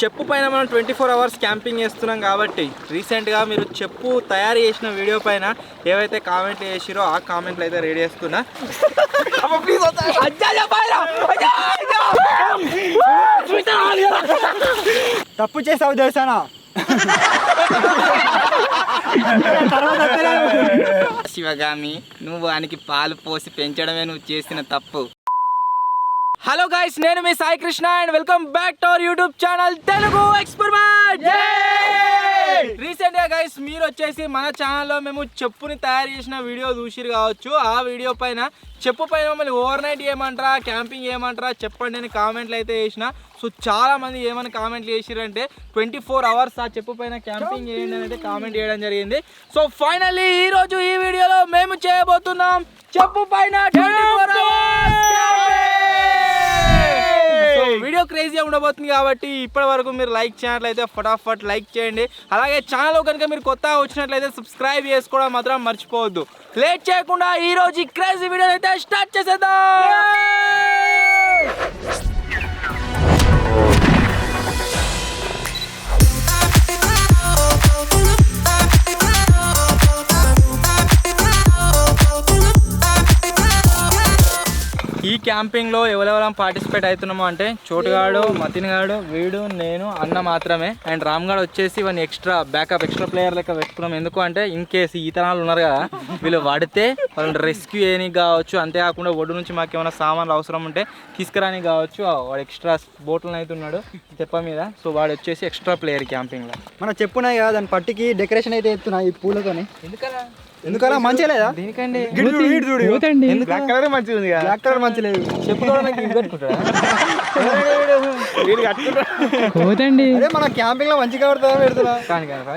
చెప్పు పైన మనం 24 hours క్యాంపింగ్ చేస్తున్నాం కాబట్టి రీసెంట్గా మీరు చెప్పు తయారు చేసిన వీడియో పైన ఏవైతే కామెంట్లు చేసిరో ఆ కామెంట్లు అయితే రెడీ చేస్తున్నా. తప్పు చేసావు తెలుసానా? శివగామి, నువ్వు వానికి పాలు పోసి పెంచడమే నువ్వు చేసిన తప్పు. హలో గైస్, నేను మీ Sai Krishna and welcome back to our YouTube channel Telugu experiment. Recent గా గైస్ మీరు వచ్చేసి మన ఛానల్లో మేము చెప్పుని తయారు చేసిన వీడియో చూసిరు కావచ్చు. ఆ వీడియో పైన చెప్పు పైన మమ్మల్ని ఓవర్ నైట్ ఏమంటారా, క్యాంపింగ్ ఏమంటారా చెప్పండి అని కామెంట్లు అయితే చేసిన. సో చాలా మంది ఏమైనా కామెంట్లు చేసిరంటే 24 hours ఆ చెప్పు పైన క్యాంపింగ్ చేయండి అని అయితే కామెంట్ చేయడం జరిగింది. సో ఫైనల్లీ ఈ రోజు ఈ వీడియోలో మేము చేయబోతున్నాం చెప్పు పైన 24 hours వీడియో క్రేజీగా ఉండబోతుంది. కాబట్టి ఇప్పటి వరకు మీరు లైక్ చేసినట్లయితే ఫటాఫట్ లైక్ చేయండి. అలాగే ఛానల్ కనుక మీరు కొత్తగా వచ్చినట్లయితే సబ్స్క్రైబ్ చేసుకోవడం మాత్రం మర్చిపోవద్దు. లేట్ చేయకుండా ఈ రోజు ఈ క్రేజీ వీడియో అయితే స్టార్ట్ చేసేద్దాం. ఈ క్యాంపింగ్లో ఎవరెవరం పార్టిసిపేట్ అవుతున్నామో అంటే చోటుగాడు, మతిన్ గాడు, వీడు, నేను, అన్న మాత్రమే. అండ్ రామ్ గాడు వచ్చేసి ఇవన్నీ ఎక్స్ట్రా ప్లేయర్ లెక్క పెట్టుకున్నాం. ఎందుకు అంటే ఇన్ కేసు ఈ తరాలు ఉన్నారు కదా, వీళ్ళు పడితే వాళ్ళని రెస్క్యూ చేయడానికి కావచ్చు, అంతేకాకుండా ఒడ్డు నుంచి మాకు ఏమైనా సామాన్లు అవసరం ఉంటే తీసుకురానికి కావచ్చు. వాడు ఎక్స్ట్రా బోట్లను అయితే ఉన్నాడు తెప్ప మీద. సో వాడు వచ్చేసి ఎక్స్ట్రా ప్లేయర్ క్యాంపింగ్లో. మనం చెప్పున్నాయి కదా, దాని పట్టికి డెకరేషన్ అయితే ఎత్తున్నా ఈ పూలతోని. ఎందుకలా మంచిగా లేదా? దీనికండి బ్లాక్ కలర్ మంచిగా ఉంది, బ్లాక్ కలర్ మంచి లేదు. పోతండి అదే మన క్యాంపింగ్ లో మంచిగా పెడుతున్నా.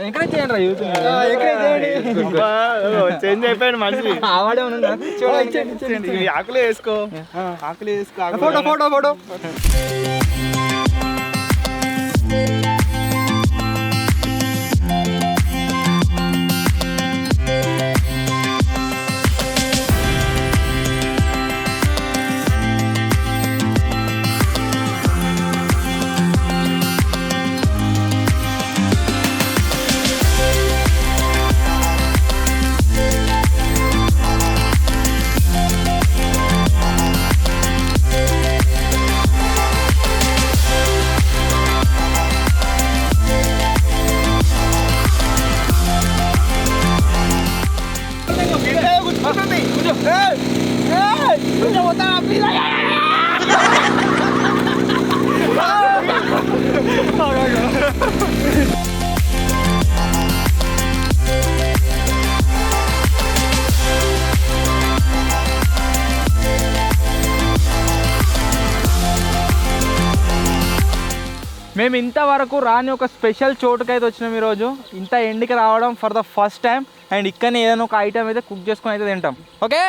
ఎంకరేజ్ చేయండి యూత్, చేంజ్ అయిపోయాడు మనిషి. ఆవాడే ఉన్నా. ఆకులు వేసుకో, ఆకులు వేసుకో. ఫోటో ఫోటో ఫోటో మేము ఇంతవరకు రాని ఒక స్పెషల్ చోటుకైతే వచ్చినాం ఈరోజు. ఇంత ఎండికి రావడం for the first time. And ఇక్కడనే ఏదైనా ఒక ఐటమ్ అయితే కుక్ చేసుకొని అయితే తింటాం. ఓకే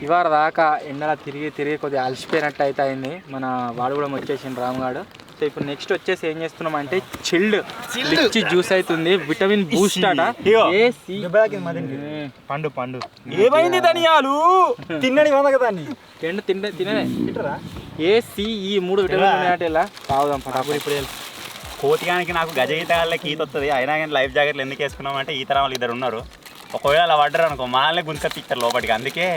ఇవాళ దాకా ఎండలా తిరిగి కొద్దిగా అలసిపోయినట్టు అయితే అయింది. మన వాడు కూడా వచ్చేసిండు రామ్గాడు. సో ఇప్పుడు నెక్స్ట్ వచ్చేసి ఏం చేస్తున్నాం అంటే చిల్డ్ లిచ్చి జ్యూస్ అవుతుంది, విటమిన్ బూస్ట్ అట. పండు పండు ఏమైంది ధనియాలు తిన్నడి దాన్ని తిననే ఏసీఈ 3 విటమిన్ ఉన్నాయట. ఇలా తాగుదాం ఫటాఫట్. ఇప్పుడు కోతిగానికి నాకు గజ ఈత వాళ్ళకి ఈత వస్తుంది. అయినా కానీ లైఫ్ జాకెట్లు ఎందుకు వేసుకున్నామంటే ఈత వాళ్ళు 2 ఉన్నారు. ఒకవేళ అలా పడ్డారు అనుకో మనల్ని గుంత తిక్కారు లోపలికి. అందుకే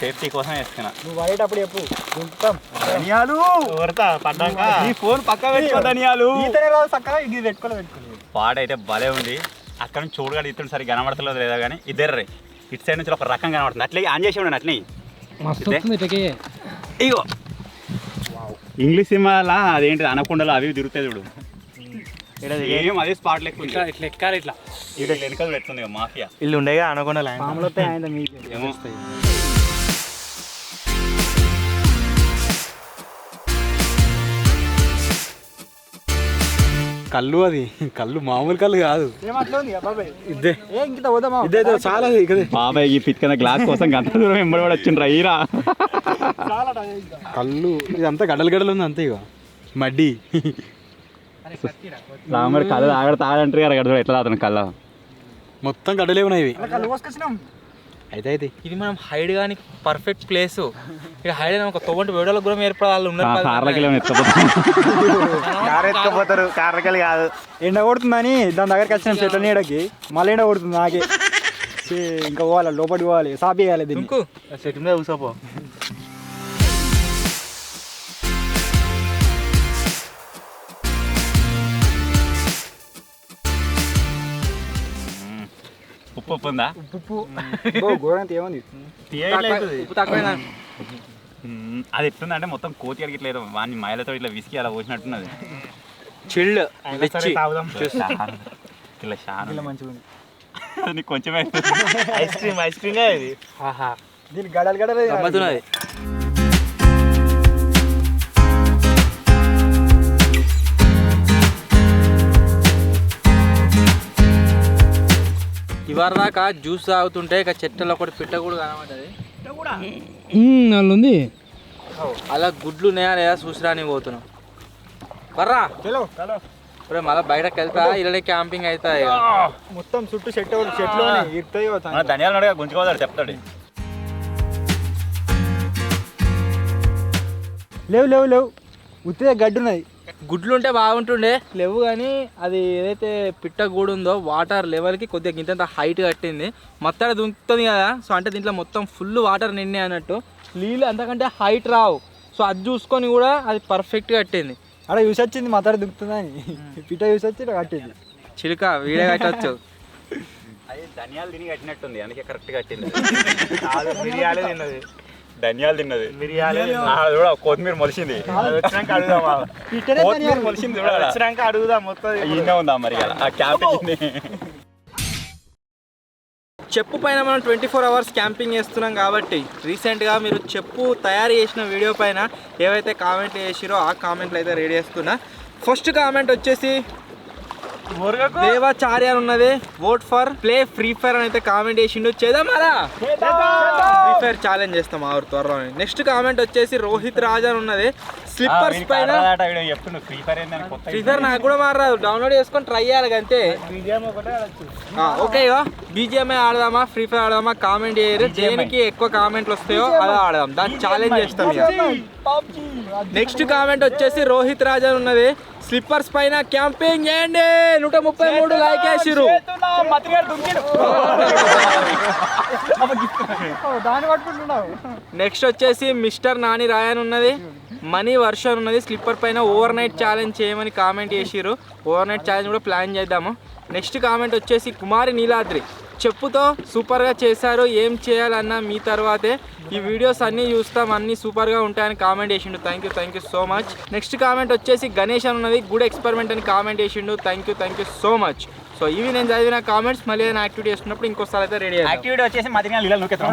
సేఫ్టీ కోసం వేసుకున్నా. నువ్వు పడేటప్పుడు చెప్పు ధనియాలు పడ్డాక ఈ ఫోన్ పక్క పెట్టుకో. ధనియాలు ఇది పెట్టుకోలేదు. పాడైతే భలే ఉంది. అక్కడ నుంచి చూడగా ఇతను సరిగ్గా కనబడతలేదు లేదా కానీ ఇద్దరు ఇటు సైడ్ నుంచి ఒక రకం కనబడుతుంది. అట్లే ఆన్ చేసి ఉండండి. అట్లే ఇగో ఇంగ్లీష్ సినిమాలా అదేంటి అనకుండలో అవి తిరుగుతాయి చూడు. ఏం అదే స్పాట్ లెక్క ఇట్లా ఎక్కాలి. ఇట్లా ఇటు వెనకాల పెడుతుంది మాఫియా. ఇల్లు ఉండేగా అనకుండా ఏమో కళ్ళు, అది కళ్ళు మామూలు కళ్ళు కాదు. చాలా బాబాయ్ ఈ పిచ్చిన గ్లాస్ కోసం గంట దూరం వెంబడి వచ్చిండ్రు అయ్యిరా. కళ్ళు ఇదంతా గడ్డలు ఉంది అంతే. ఇక మడ్డి రాముడు కళ్ళు తాగడంటారు కదా, ఎట్లా తాగుతాను కళ్ళ మొత్తం గడ్డలే ఉన్నాయి ఇవి కళ్ళు పోసుకొచ్చినాం. అయితే ఇది మనం హైడ్ కానీ పర్ఫెక్ట్ ప్లేస్. ఇక్కడ హైడ్ అని ఒక తొవ్వంటి వేడోళ్ళకి కూడా ఏర్పడాలి వాళ్ళు ఉన్నారు. కార్ ఎత్తుకపోతారు, కార్లకెళ్ళి కాదు. ఎండ కొడుతుందని దాని దగ్గరికి వచ్చినాం చెట్ల నీడకి. మళ్ళీ ఎండ కొడుతుంది నాకే. ఇంకా పోవాలి, లోపలికి పోవాలి, సాపి వేయాలి దీనికి. ఇంకో చెట్టు మీద కూసోపో. ఉప్పు ఉప్పు ఉందా? ఉప్పు ఘోరంత ఏముంది. ఉప్పు తక్కువైనా అది ఎట్లుందంటే మొత్తం కోతి అడిగి ఇట్లా వాడిని మైలతో ఇట్లా విసికి అలా పోసినట్టున్నది. చిల్డ్ ఇలా షాన్ మంచిగా ఉంది. నీకు కొంచెం ఐస్ క్రీమ్ ఇది. దీనికి గడలు గడలు గమ్మతున్నది. ఇవాళ దాకా జ్యూస్ తాగుతుంటే ఇక చెట్టలో ఒకటి పిట్ట కూడా కనబడ్డది. వాళ్ళు ఉంది. అలా గుడ్లు ఉన్నాయా లేదా చూసిరాని పోతున్నాం. బర్రా ఇప్పుడు మళ్ళీ బయటకు వెళ్తా ఇలానే క్యాంపింగ్ అవుతా. మొత్తం చుట్టూ చెట్లు ఇరుతాయో. ధనియాలు అడిగా గుంజుకోదాడు చెప్తాడు. లేవు లేవు లేవు, ఉత్తిగా గడ్డి ఉన్నది. గుడ్లు ఉంటే బాగుంటుండే, లేవు. కానీ అది ఏదైతే పిట్ట గూడు ఉందో వాటర్ లెవెల్కి కొద్దిగా గింతంత హైట్ కట్టింది. మొత్తం దుంకుతుంది కదా, సో అంటే దీంట్లో మొత్తం ఫుల్ వాటర్ నిండి అన్నట్టు. నీళ్ళు అంతకంటే హైట్ రావు. సో అది చూసుకొని కూడా అది పర్ఫెక్ట్ కట్టింది. అక్కడ యూస్ వచ్చింది మాట్లాడి దుక్కుతుందని. పిట్ట యూస్ వచ్చి ఇలా కట్టింది. చిలుక వీడే కట్టచ్చు. అది ధనియాలు తిని కట్టినట్టుంది, అందుకే కరెక్ట్ కట్టింది. బిర్యానీ తిన్నది, ధనియాలు తిన్నది, చూడ కొత్తిమీర మొలిసింది. మొలిసింది వచ్చినాక అడుగుదాం. మొత్తం ఈయనే ఉందా మరి ఆ క్యాంపింగ్. చెప్పు పైన మనం 24 అవర్స్ క్యాంపింగ్ చేస్తున్నాం కాబట్టి రీసెంట్గా మీరు చెప్పు తయారు చేసిన వీడియో పైన ఏవైతే కామెంట్లు చేసిరో ఆ కామెంట్లు అయితే రెడీ చేస్తున్నా. ఫస్ట్ కామెంట్ వచ్చేసి దేవాచార్య అని ఉన్నది. Vote for play free fire అని అయితే కామెంట్ చేసిండు. చేద్దామారా ఫ్రీ ఫైర్ ఛాలెంజ్ చేస్తాం ఆ త్వరలో. నెక్స్ట్ కామెంట్ వచ్చేసి రోహిత్ రాజ్ అని ఉన్నది. స్లిప్పర్స్ పైన ఫ్రీ ఫైర్ నాకు కూడా మారరాదు, డౌన్లోడ్ చేసుకొని ట్రై చేయాలి అంతే. ఓకే బీజిఎంఐ ఆడదామా ఫ్రీ ఫైర్ ఆడదామా కామెంట్ చేయరు. దేనికి ఎక్కువ కామెంట్లు వస్తాయో అలా ఆడదాం, దాన్ని ఛాలెంజ్ చేస్తాం. నెక్స్ట్ కామెంట్ వచ్చేసి రోహిత్ రాజ్ అని ఉన్నది. స్లిప్పర్స్ పైన క్యాంపింగ్ చేయండి, 133 లైక్ వేసిరు. నెక్స్ట్ వచ్చేసి మిస్టర్ నాని రాయన్ ఉన్నది. మనీ వర్షన్ ఉన్నది. స్లిప్పర్ పైన ఓవర్ నైట్ ఛాలెంజ్ చేయమని కామెంట్ చేసిరు. ఓవర్ నైట్ ఛాలెంజ్ కూడా ప్లాన్ చేద్దాము. నెక్స్ట్ కామెంట్ వచ్చేసి కుమారి నీలాద్రి. చెప్పుతో సూపర్గా చేశారు, ఏం చేయాలన్నా మీ తర్వాతే. ఈ వీడియోస్ అన్నీ చూస్తాం, అన్నీ సూపర్గా ఉంటాయని కామెంట్ చేసిండు. Thank you so much. Next comment వచ్చేసి గణేష్ అని ఉన్నది. గుడ్ ఎక్స్పెరిమెంట్ అని కామెంట్ చేసిండు. Thank you so much. So ఇవి నేను చదివిన కామెంట్స్. మళ్ళీ ఏదైనా యాక్టివిటీ చేస్తున్నప్పుడు ఇంకోసారి అయితే రెడీ అయ్యాయి. యాక్టివిటీ వచ్చేసి మధ్య నీళ్ళు నూకెత్తాం.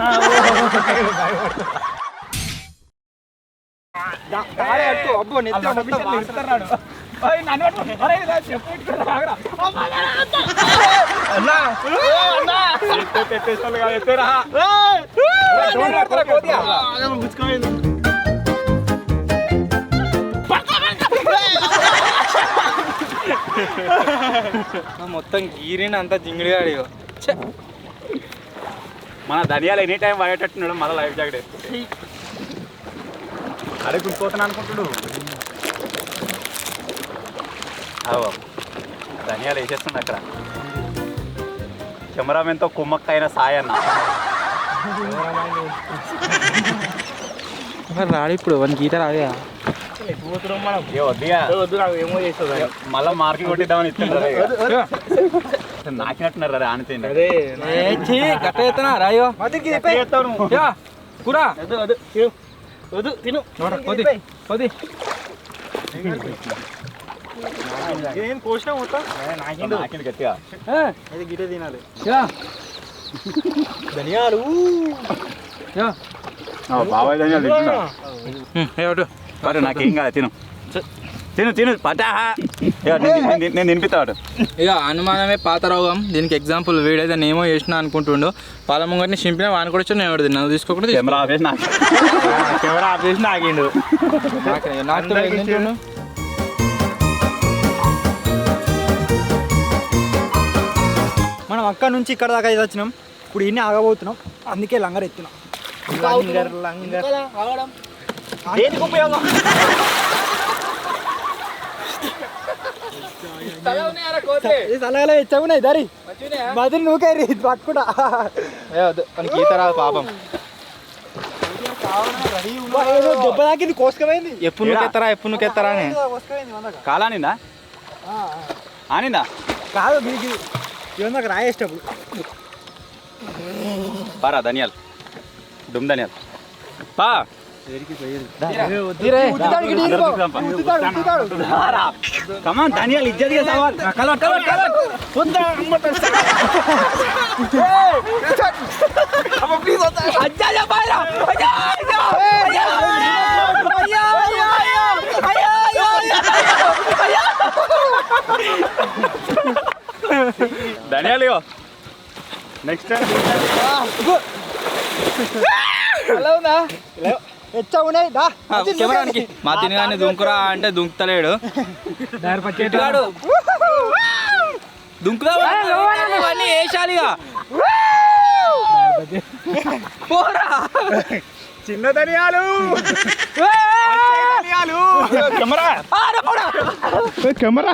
మొత్తం గీరిన అంతా జింగిడిగా అడిగో. మన ధనియాలు ఎనీ టైం పడేటట్టున్నాడు. మళ్ళీ లైఫ్ జాకెట్ అడే గుండిపోతున్నా అనుకుంటుడు. ధనియాలు వేసేస్తుండే అక్కడ. కెమెరామెన్తో కుమ్మక్కైన సాయి అన్న రాడు ఇప్పుడు వానికి ఈత రాదే. మళ్ళా మార్కి కొట్టిద్దామని ఇస్తుంటారు. నాకినట్టున్నారు రా ఆనితే రాయో కూరా తిను కొద్ది ఏం కోసినా మొత్తం నాకింది గట్టిగా. ఇది గిటే తినాలి. ధనియాలు బాబాయ్ ధనియాలు తింటున్నా. నాకేం కాదు, తిను తిను తిను పటా. నేను తినిపిస్తాడు. ఇక అనుమానమే పాత రోగం. దీనికి ఎగ్జాంపుల్ వీడైతే నేమో చేసిన అనుకుంటుండు. పాల ముంగటిని చింపిన వాని కూడా వచ్చి నేను తిన్నాను. తీసుకోకుండా కెమెరా ఆపేసి కెమెరా ఆపేసి నాకిండు. మనం అక్కడ నుంచి ఇక్కడ దాకా అయితే వచ్చినాం. ఇప్పుడు ఇన్ని ఆగబోతున్నాం, అందుకే లంగర్ ఎత్తున్నాం. దేనికి ఉపయోగం? సలహాలు ఇచ్చావున్నాయి దారి మధ్య నువ్వుకైరి పట్టుకుంటా. ఈత రాదు పాపం. దెబ్బ తాకింది, కోసుకపోయింది. ఎప్పుడు నువ్వు అని కాలానిందా ఆనిందా? కాదు మీకు ఇవన్నీ రాయేసేటప్పుడు పారా ధనియాలు, దుమ్ ధనియాలు పా. కమాన్ ధనియాలు ఇజ్జత్ సవాల్. ధనియాలు నెక్స్ట్ టైం ఎచ్చావున్నాయి. కెమెరానికి మా తినగానే దుంకురా అంటే దుంకుతలేడు. దుంకుదా వేసాలిగా పోరా. చిన్న ధనియాలు కెమెరా కెమెరా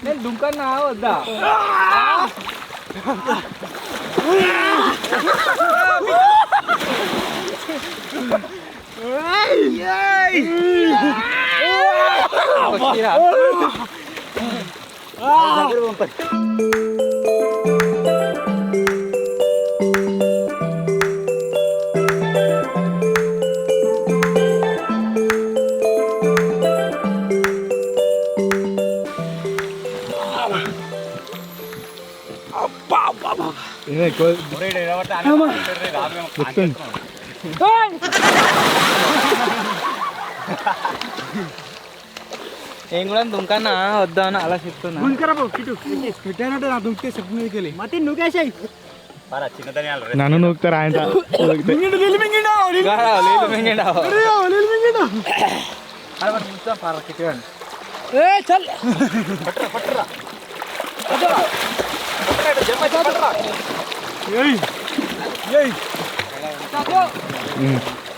నేను దుంకన్నా వద్దా? నేను కూడా దుంకన్నా వద్దా అని అలా చెప్తున్నా. పెట్టానంటే నా దుంకితే చెప్పు మీదకి వెళ్ళి మతి నువ్వేసాయి. చిన్న ధనియాలు నన్ను నూకుతారా ఆయన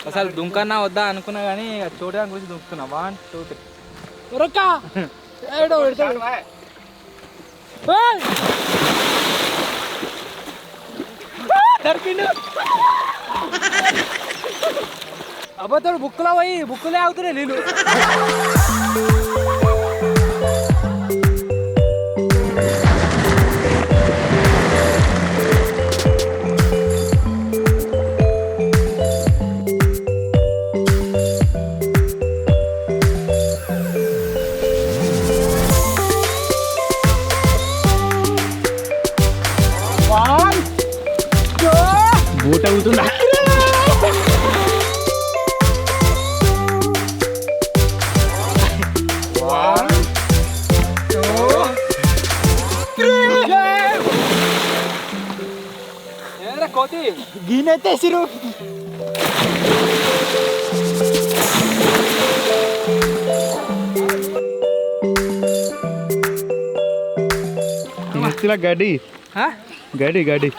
అసలు దుంకన్నా వద్దా అనుకున్నా కానీ చూడడానికి గురించి దుంకుతున్నా. 1 2 3 అబద్ధాడు బుక్కులో పోయి బుక్కులే అవుతున్నాయి నీళ్ళు. బూట అవుతుందా? కోతి గీనెత్తేసిరు. గడ్డి గడ్డి గడ్డి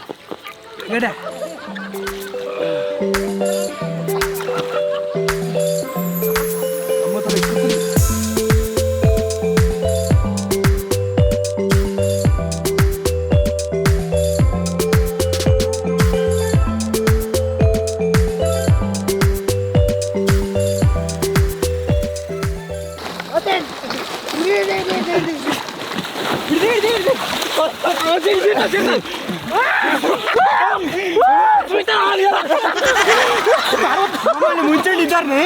ముంచండి ఇద్దరిని.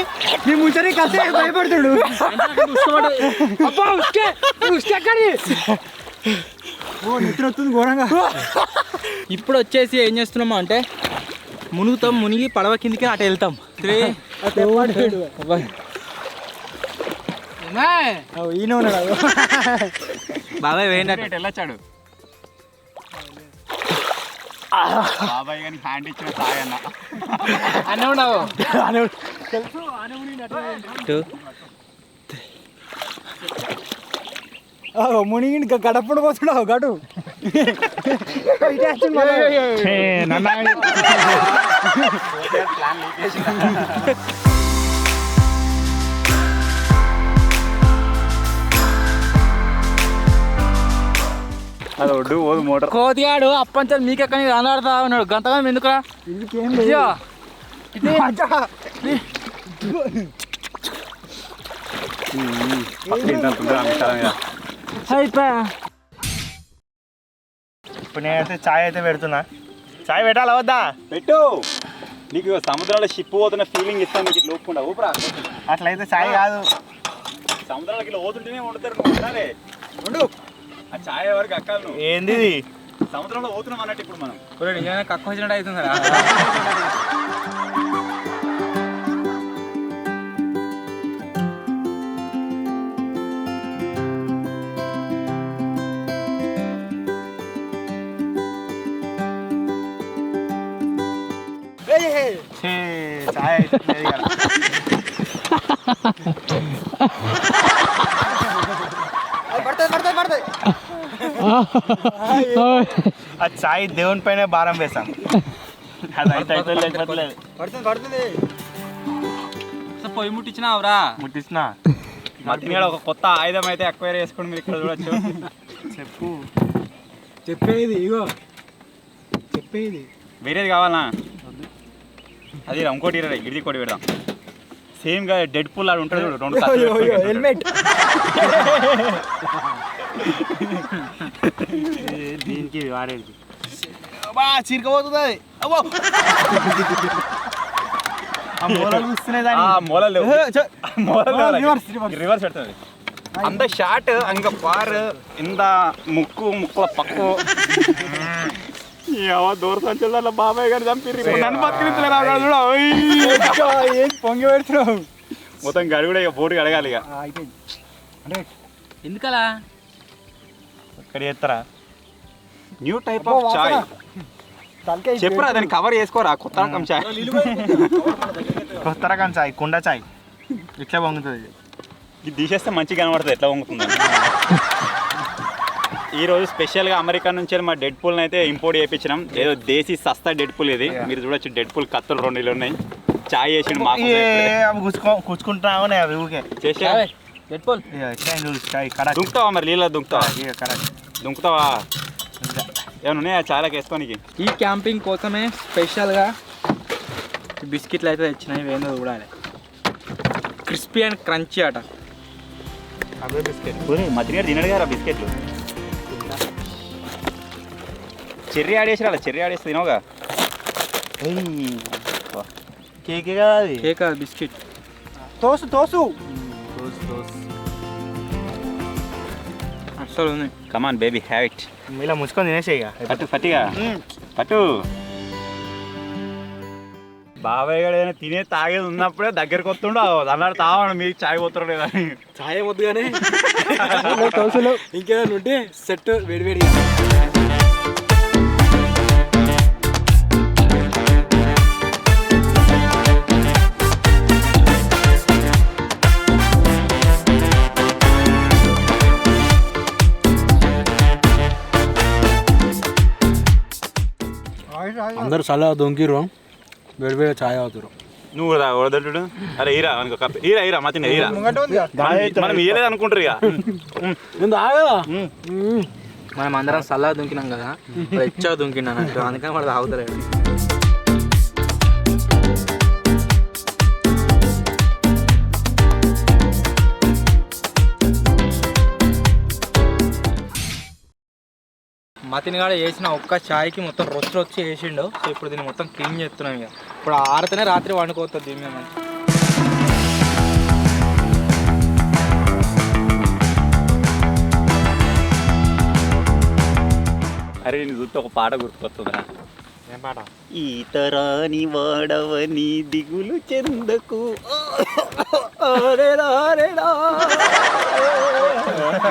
నీ ముంచని కస్తే భయపడుతుడు. నిద్ర వస్తుంది ఘోరంగా. ఇప్పుడు వచ్చేసి ఏం చేస్తున్నామా అంటే మునుగుతాం, మునిగి పడవ కిందికి అటు వెళ్తాం. ఈయన ఉన్నాడు బాబాయ్ వేయండి వెళ్ళొచ్చాడు బాబాయ్ కానీ హ్యాండ్ ఇచ్చిన తాగన్న అన్నీ ఉండవు మునిగి గడపడు పోతున్నావు గడు అది ఒడ్డు పోదు మోటార్ కోతిగాడు అప్పంచాలు మీకెక్కని అనాడుతా ఉన్నాడు గంతగా ఎందుకురా ఇంకేం ఇప్పుడు నేనైతే చాయ్ అయితే పెడుతున్నా చాయ్ పెట్టాలా వద్దా పెట్టు నీకు సముద్రంలో షిప్ పోతున్న ఫీలింగ్ ఇస్తాను నీకు ఇట్లా ఒప్పుకుండా ఊపరా అట్లయితే చాయ్ కాదు సముద్రాలకు ఇట్లా పోతుంటేనే వండుతారు నువ్వు ఉండాలి. ఉండు ఆ ఛాయ్ వరకు అక్కాలి నువ్వు ఏంది సముద్రంలో పోతున్నాం అన్నట్టు ఇప్పుడు మనం నిజంగా కక్క వచ్చినట్టు అవుతుంది కదా చాయ్ అయితే లేదు కదా. ఆ చాయ్ దేవుని పైన భారం వేసాం అది అయితే లేకపోలేదు పొయ్యి ముట్టించినావురా ముట్టించిన మధ్య ఒక కొత్త ఆయుధం అయితే అక్వైర్ చేసుకుని మీరు ఇక్కడ చూడొచ్చు చెప్పు చెప్పేది ఇగో చెప్పేది వేరేది కావాలా అది ఇంకోటి గిడిది కొడి పెడదాం సేమ్ గా డెడ్ పూల్ ఆడు ఉంటుంది చూడు, రెండు కత్తులు పెట్టుకొని హెల్మెట్ దీనికి వాడేది చీరకపోతుంది ఆ మూలలు చూస్తున్నాయి ఆ దాన్ని మూలలు రివర్స్ రివర్స్ పెడుతుంది అంత షార్ట్ అంగ పారు ఇంత ముక్కుల పక్కు దూర సంచల బాబాయ్ గారు చంపిర్రు నన్ను బతికించలేరు పొంగి పెడుతున్నావు మొత్తం గడి కూడా ఇక బోటు అడగాలి ఇక అయిపోయింది అంటే ఎందుకలా ఇక్కడ చేస్తారా న్యూ టైప్ ఆఫ్ చాయ్ తలకాయ చెప్పురా దాన్ని కవర్ చేసుకోరా కొత్త రకం చాయ్ కొత్త రకం చాయ్ కుండ చాయ్ ఇట్లా పొంగుతుంది ఇది తీసేస్తే మంచిగా కనబడుతుంది ఎట్లా వంగుతుంది ఈరోజు స్పెషల్గా అమెరికా నుంచి మా డెడ్ పూల్ని అయితే ఇంపోర్ట్ చేయించినాం ఏదో దేశీ సస్తా డెడ్ పూల్ ఇది మీరు చూడొచ్చు డెడ్ పూల్ కత్తులు 2 ఉన్నాయి చాయ్ చేసిండు మాకు అవి కూర్చుకుంటున్నావు అవి ఊకే చేసా పెట్టుకోల్ చాయ్ కడా దుంకుతావా మరి నీళ్ళ దుంకుతావా కడా దుంకుతావా ఏమైనా ఉన్నాయా చాయలకు వేసుకోనికి ఈ క్యాంపింగ్ కోసమే స్పెషల్గా బిస్కెట్లు అయితే తెచ్చినాయి వేందో చూడాలి క్రిస్పీ అండ్ క్రంచీ అట అవే బిస్కెట్ మధ్య తినడు కదా బిస్కెట్లు చెర్రీ ఆడేసి రాలే చెర్రీ ఆడేసి తినవుగా కేకే కదా అది కేక్ బిస్కెట్ తోసు తోసు అసలు ఉంది కమాన్ బేబీ హ్యావ్ ఇట్ ఇలా ముసుకొని తినేసే ఇక పట్టు పట్టిగా పట్టు బాబాయ్ గారు ఏదైనా తినే తాగేది ఉన్నప్పుడే దగ్గరికి వస్తుండో అన్నాడు తావాడు మీకు చాయ్ పోతారు లేదా చాయ్ వద్దు కానీ తోసులు ఇంకేదైనా ఉంటే సెట్ వేడివేడిగా అందరు సలహా దొంకిరు వేడి వేడి ఛాయ్ అవుతారు నువ్వు వడదట్టుడు అరే ఈరా అనుకో కప్ప ఈరా ఈరా మతిన ఈరా మనం ఇయ్యలేదు అనుకుంటారు ఇక మనం అందరం సల్లా దుంకినాం కదా ఎచ్చా దుంకినా అన్నట్టు అందుకని వాడు తాగుతలేడు మతిని కూడా వేసిన ఒక్క చాయ్కి మొత్తం రొచ్చు వచ్చి వేసిండు సో ఇప్పుడు దీన్ని మొత్తం క్లీన్ చేస్తున్నాం ఇక ఇప్పుడు ఆరితేనే రాత్రి వండుకోవద్దు దీన్ని మేము అరే నేను చూస్తే ఒక పాట గుర్తుకొస్తుందిరా ఈతరాని వాడవని దిగులు చెందకు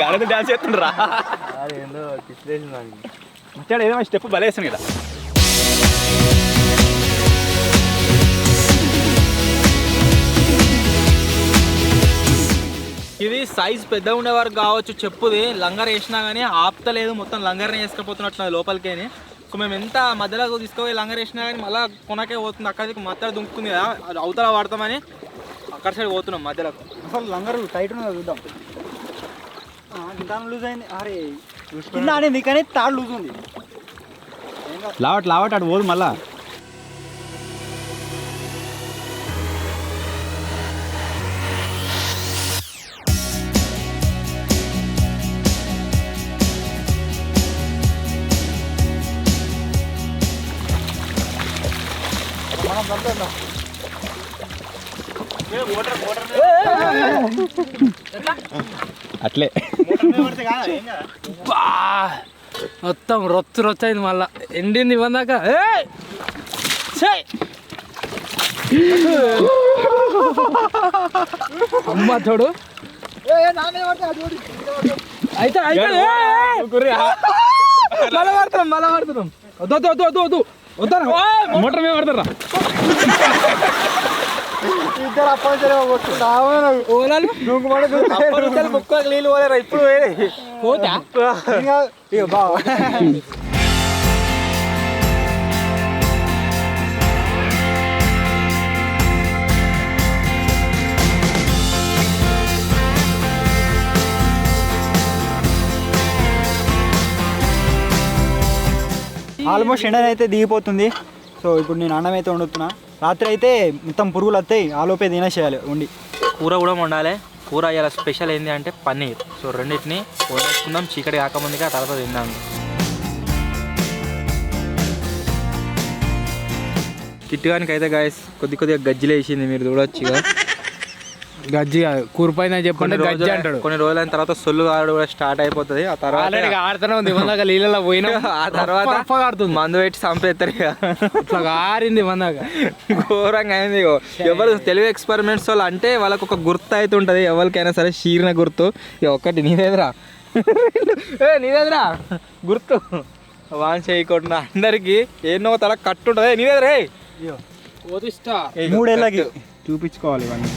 గాలి డాన్స్ చేస్తుండ్రా మచ్చాడు ఏదో స్టెప్ బలేసాను కదా. ఇది సైజ్ పెద్దగా ఉండే వరకు కావచ్చు, చెప్పుది లంగర్ వేసినా కానీ ఆపుతలేదు, మొత్తం లంగర్ని వేసుకపోతున్నట్టు లోపలికేని. సో మేము ఎంత మధ్యలో తీసుకుపోయి లంగర్ వేసినా కానీ మళ్ళీ కొనకే పోతుంది, అక్కడికి మధ్యలో దుంకుతుంది కదా, అవతల వాడతామని అక్కడ సైడ్ పోతున్నాం మధ్యలో. అసలు లంగర్ టైట్ ఉన్నది చూద్దాం. దాని లూజ్ అయింది. అరే కింద ఆడింది కానీ తాడు లూజ్ ఉంది. లావట్ అటు పోదు మళ్ళా. అట్లే మొత్తం రొచ్చు అయింది మళ్ళా ఎండింది ఇవ్వదాకా. అమ్మ చూడు అయితే మళ్ళా పడుతున్నాం వద్దు వద్దా మోటార్ మీద పడతారా ఇద్దరు అప్పటి ముక్కలకు నీళ్ళు పోలేరా ఇప్పుడు పోతా బాగా. ఆల్మోస్ట్ ఎండ అయితే దిగిపోతుంది. సో ఇప్పుడు నేను అన్నం అయితే వండుతున్నా. రాత్రి అయితే మొత్తం పురుగులు వస్తాయి, ఆలోపే తినేసేయాలి వండి. కూర కూడా వండాలి. కూర అయ్యాల స్పెషల్ ఏంటి అంటే పన్నీర్. సో రెండింటిని వండేసుకుందాం చీకటి కాకముందుగా, ఆ తర్వాత తిందాం. కిట్టుగానికి అయితే గాయస్ కొద్దిగా గజ్జిలు వేసింది, మీరు చూడొచ్చు ఇక. గజ్జి కూరపైన చెప్పండి గజ్జి అంటాడు. కొన్ని రోజులైన తర్వాత సొల్లు కాడు కూడా స్టార్ట్ అయిపోతుంది. ఆ తర్వాత ఆడుతూనే ఉంది ఇవ్వదాకా నీళ్ళలో పోయినా, ఆ తర్వాత ఆడుతుంది మందు పెట్టి చంపేస్తారు ఇక. ఇట్లా ఆరింది ఇవ్వదాక ఘోరంగా అయింది. ఎవరు తెలుగు ఎక్స్పెరిమెంట్స్ వాళ్ళు అంటే వాళ్ళకు ఒక గుర్తు అయితే ఉంటుంది ఎవరికైనా సరే, షీరిన గుర్తు. ఇక ఒక్కటి నీదేదిరా నీదేదిరా గుర్తు వాన్ చేయకుండా అందరికి ఎన్నో తల కట్టుంటుంది. నీదేదిరా ఓదిస్తా 3 ఏళ్ళకి చూపించుకోవాలి ఇవన్నీ.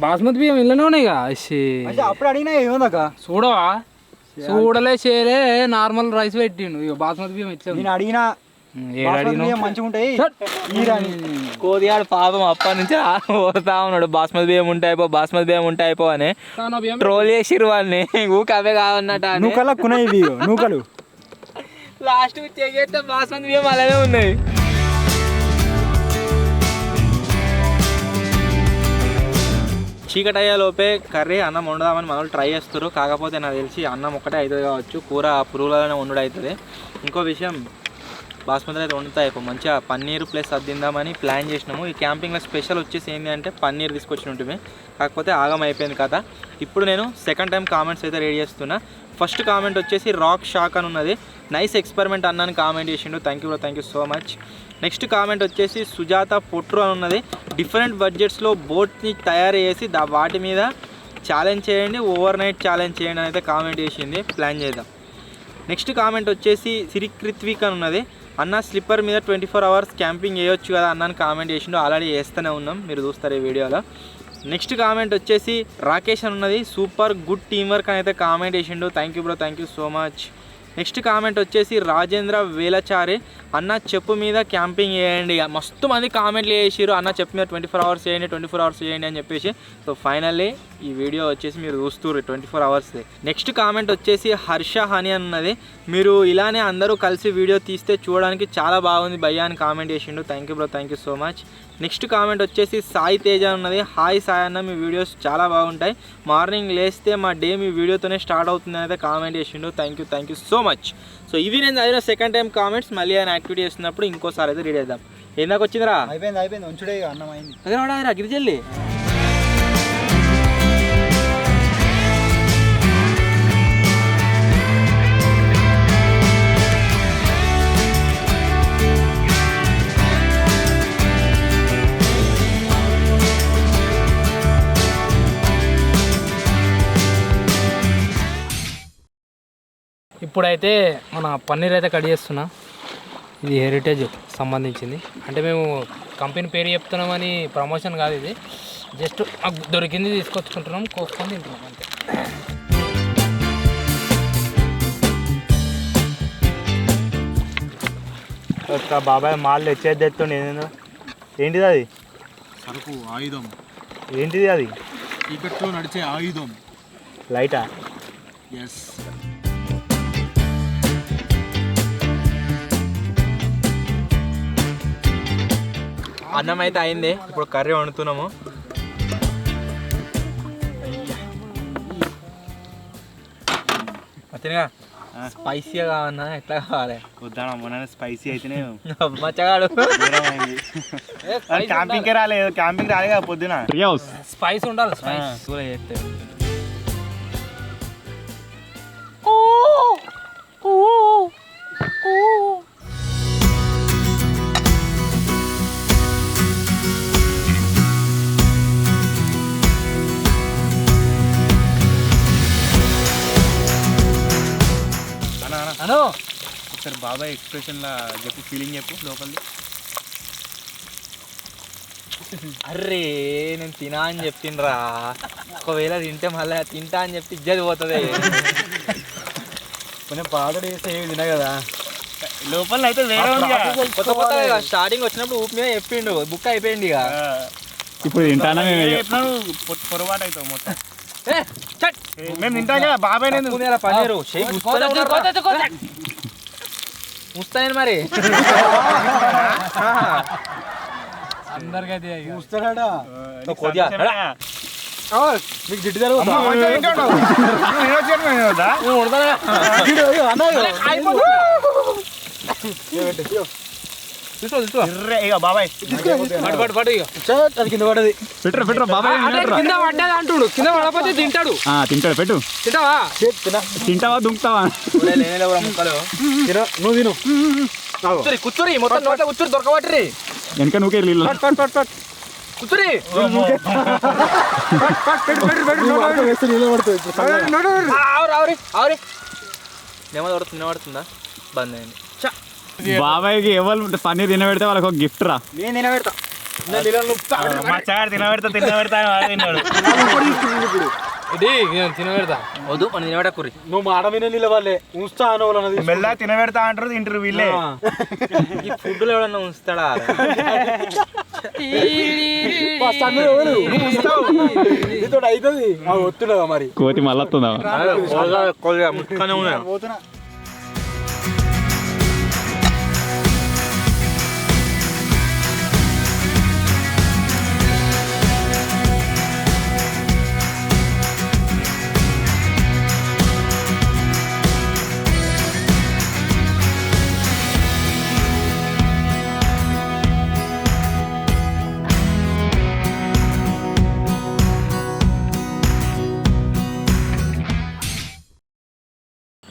బాస్మతి బియ్యం ఇళ్ళనే ఉన్నాయిగా. అప్పుడు అడిగినా ఏముందాక చూడవా చూడలే చేయలే నార్మల్ రైస్ పెట్టిండు. ఇక బాస్మతి బియ్యం ఇట్లా నేను అడిగినా మంచిగా ఉంటాయి. కోదిగాడు పాపం అప్పటి నుంచి పోతా ఉన్నాడు, బాస్మతి బియ్యం ఉంటే అయిపో అని ట్రోల్ చేసిరు వాళ్ళని. ఊక అవే కావన్నట నూకలు కొనేవి నూకలు. లాస్ట్ చెగేస్తే బాస్మతి బియ్యం అలానే ఉన్నాయి. చీకటి అయ్యేలోపే కర్రీ అన్నం వండుదామని మనల్ని ట్రై చేస్తారు. కాకపోతే నాకు తెలిసి అన్నం ఒక్కటే అవుతుంది కావచ్చు, కూర పురుగులనే వండుడు అవుతుంది. ఇంకో విషయం, బాస్మతి అయితే వండుతాయి మంచిగా పన్నీర్ ప్లస్ అద్దిందామని ప్లాన్ చేసినాము. ఈ క్యాంపింగ్లో స్పెషల్ వచ్చేసి ఏంటి అంటే పన్నీర్ తీసుకొచ్చిన ఉంటుంది, కాకపోతే ఆగం అయిపోయింది కదా. ఇప్పుడు నేను సెకండ్ టైం కామెంట్స్ అయితే రెడీ చేస్తున్నా. ఫస్ట్ కామెంట్ వచ్చేసి రాక్ షాక్ అని ఉన్నది, నైస్ ఎక్స్పెరిమెంట్ అన్నాను కామెంట్ చేసిండు. Thank you so much. Next comment వచ్చేసి సుజాత పొట్రు అని ఉన్నది, డిఫరెంట్ బడ్జెట్స్లో బోట్ని తయారు చేసి వాటి మీద ఛాలెంజ్ చేయండి, ఓవర్ నైట్ ఛాలెంజ్ చేయండి అని అయితే కామెంట్ చేసింది. ప్లాన్ చేద్దాం. నెక్స్ట్ కామెంట్ వచ్చేసి సిరికృత్విక్ అని ఉన్నది, అన్న స్లిప్పర్ మీద 24 hours క్యాంపింగ్ చేయొచ్చు కదా అన్నాను కామెంట్ చేసిండు. ఆల్రెడీ చేస్తూనే ఉన్నాం, మీరు చూస్తారు ఈ వీడియోలో. నెక్స్ట్ కామెంట్ వచ్చేసి రాకేష్ అని ఉన్నది, సూపర్ గుడ్ టీమ్ వర్క్ అని అయితే కామెంట్ చేసిండు. Thank you so much. Next comment వచ్చేసి రాజేంద్ర వేలచారి, అన్న చెప్పు మీద క్యాంపింగ్ చేయండి. మస్తు మంది కామెంట్లు చేసిరు, అన్న చెప్పు మీద 24 hours చేయండి 24 hours చేయండి అని చెప్పేసి. సో ఫైనల్లీ ఈ వీడియో వచ్చేసి మీరు చూస్తుర్రు 24 hours. నెక్స్ట్ కామెంట్ వచ్చేసి హర్ష హని అన్నది, మీరు ఇలానే అందరూ కలిసి వీడియో తీస్తే చూడడానికి చాలా బాగుంది భయ్యా అని కామెంట్ చేసిండు. Thank you bro, thank you so much. Next comment వచ్చేసి సాయి తేజ ఉన్నది, హాయ్ సాయి అన్న మీ వీడియోస్ చాలా బాగుంటాయి, మార్నింగ్ లేస్తే మా డే మీ వీడియోతోనే స్టార్ట్ అవుతుంది అయితే కామెంట్ చేసిండు. Thank you so much. So ఇవి నేను చదివిన సెకండ్ టైం కామెంట్స్. మళ్ళీ ఆయన యాక్టివిటీ చేస్తున్నప్పుడు ఇంకోసారి అయితే రీడ్ చేద్దాం. ఏందాక వచ్చిందిరా? అయిపోయింది ఉంచుడే అన్నం అయింది. అదే వాడారా గిరిజల్లి. ఇప్పుడైతే మన పన్నీర్ అయితే కట్ చేస్తున్నా. ఇది హెరిటేజ్ సంబంధించింది, అంటే మేము కంపెనీ పేరు చెప్తున్నామని ప్రమోషన్ కాదు, ఇది జస్ట్ మాకు దొరికింది తీసుకొచ్చుకుంటున్నాం, కోసుకొని తింటున్నాం అంతే. బాబాయ్ మాల్ తెచ్చేది తెస్తుండే ఏంటిది అది? సరుకు ఆయుధం, ఏంటిది అది? చీకట్లో నడిచే ఆయుధం. లైటా? ఎస్. అన్నం అయితే అయింది, ఇప్పుడు కర్రీ వండుతున్నాము. అతనిగా స్పైసీగా కావన్నా ఎట్లా కావాలి? వద్దాను మొన్న స్పైసీ అయితేనే మచ్చగాడు క్యాంపింగ్కి రాలేదు, క్యాంపింగ్ రాలే కదా పొద్దున. స్పైస్ ఉండాలి, స్పైస్. కూర చేస్తే అను ఒకసారి బాబాయ్ ఎక్స్ప్రెషన్లా చెప్పు, ఫీలింగ్ చెప్పు లోపలిది. అర్రే నేను తినా అని చెప్పిండ్రా, ఒకవేళ తింటే మళ్ళీ తింటా అని చెప్పి ఇజ్జది పోతుంది. కొంచెం పాతడు చేస్తే ఏమి తినా కదా. లోపల అయితే వేరే కొత్త కొత్త స్టార్టింగ్ వచ్చినప్పుడు ఊపి మీద చెప్పిండు, బుక్ అయిపోయింది ఇక. ఇప్పుడు తింటానా పొరపాటు అవుతావు మొత్తం. చట్ మేము తింటాం కదా బాబాయ్. నేను పన్నీరు ముస్తాను మరి. అందరికైతే చూస్తాడా కొద్దిగా మీకు జిడ్డు జరుగుతుంది. బాబాయ్ అది కింద పడది. పెట్టరా బాబాయ్, కింద పడ్డది అంటుడు, కింద పడకపోతే తింటాడు. తింటాడు, పెట్టు. తింటావా? తింటావా దుంకుతావా? ముక్కలు నువ్వు తిను. కూర్చోరి మొత్తం నోట్ల కూర్చోరి దొరకబట్టి వెనక నువ్వుకే నీళ్ళు. కూర్చోరి ఆవురి నిలబడుతుందా బంద్ అయింది. బాబాయ్కి ఎవరు పన్నీర్ తినబెడితే వాళ్ళకి ఒక గిఫ్ట్ రా. నేను తినబెడతా. మచ్చగాడు తినబెడతా తిన్నాడు. ఇది తినబెడతా. వద్దు మనం తినబెట్టకుర్రి. నువ్వు మాట మీద నిలవాలే ఉంచుతా అనవాలన్నది. మెల్లగా తినబెడతా అంటారు, తింటారు వీళ్ళే. ఈ ఫుడ్లో ఎవడన్నా ఉంచుతాడా? అవుతుంది ఒత్తుడా మరి. కోతి మళ్ళీ వస్తుందా? ముక్కనే ఉన్నాయి. పోతున్నా.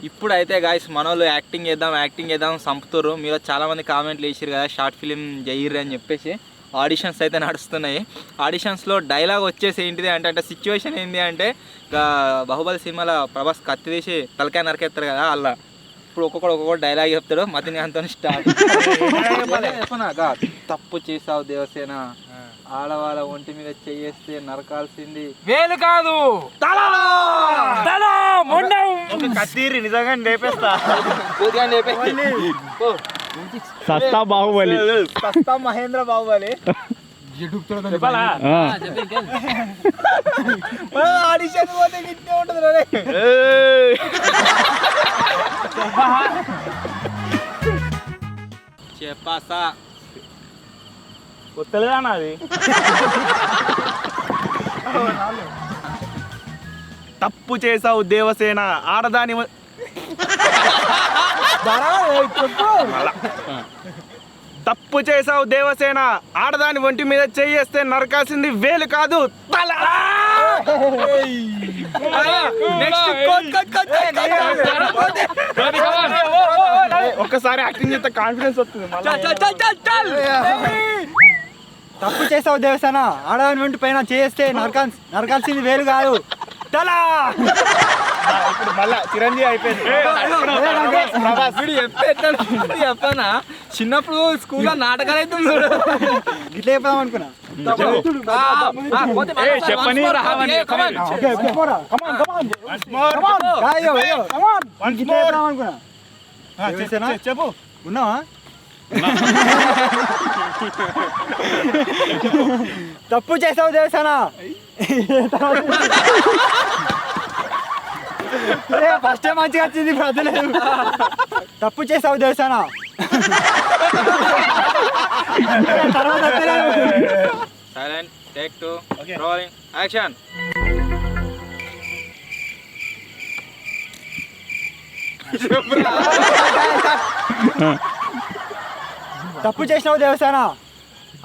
ఇప్పుడైతే గాయస్ మనోళ్ళు యాక్టింగ్ చేద్దాం సంపుతారు. మీరు చాలామంది కామెంట్లు వేసారు కదా షార్ట్ ఫిలిం జయ్యిర్రు అని చెప్పేసి. ఆడిషన్స్ అయితే నడుస్తున్నాయి. ఆడిషన్స్లో డైలాగ్ వచ్చేసి ఏంటిది అంటే సిచ్యువేషన్ ఏంటి అంటే బాహుబలి సినిమాలో ప్రభాస్ కత్తి తీసి తలకాయ నరకెత్తారు కదా అలా. ఇప్పుడు ఒక్కొక్కడు డైలాగ్ చెప్తాడు. మతిని అంతా స్టార్ట్ తప్పు చేసావు దేవసేన ఆడవాళ్ళ ఒంటి మీద చెయ్యేస్తే నరకాల్సింది వేలు కాదు తల తల మొండం. ఒక కత్తిరి నిజంగా లేపేస్తా. సస్తా బాహుబలి. సస్తా మహేంద్ర బాహుబలి. చెప్పాలా? ఆడిషన్ పోతే గిట్టే ఉంటుంది రే. చెప్పాసా కొత్తలేదా నాది? తప్పు చేసావు దేవసేన ఆడదాని తప్పు చేసావు దేవసేన ఆడదాని ఒంటి మీద చెయ్యేస్తే నరకాల్సింది వేలు కాదు తల. ఒక్కసారి యాక్టింగ్ చేస్తే కాన్ఫిడెన్స్ వస్తుంది మళ్ళా. తప్పు చేసావు దేవసేన ఆడదాని వెంట పైన చేస్తే నరకాల్సింది వేలు కాదు తలా. ఇప్పుడు మళ్ళా చిరంజీవి అయిపోయింది. చెప్పానా చిన్నప్పుడు స్కూల్లో నాటకాలు అయితే ఇట్లా చెప్పదాం అనుకున్నా. చెప్పని అనుకున్నా. చెప్పు. ఉన్నావా? తప్పు చేసావు దేవసేన ఫస్ట్ టైం మంచిగా వచ్చింది ప్రజలేదు. తప్పు చేసావు Devasena silent take 2 rolling action. తప్పు చేసినావు దేవసేన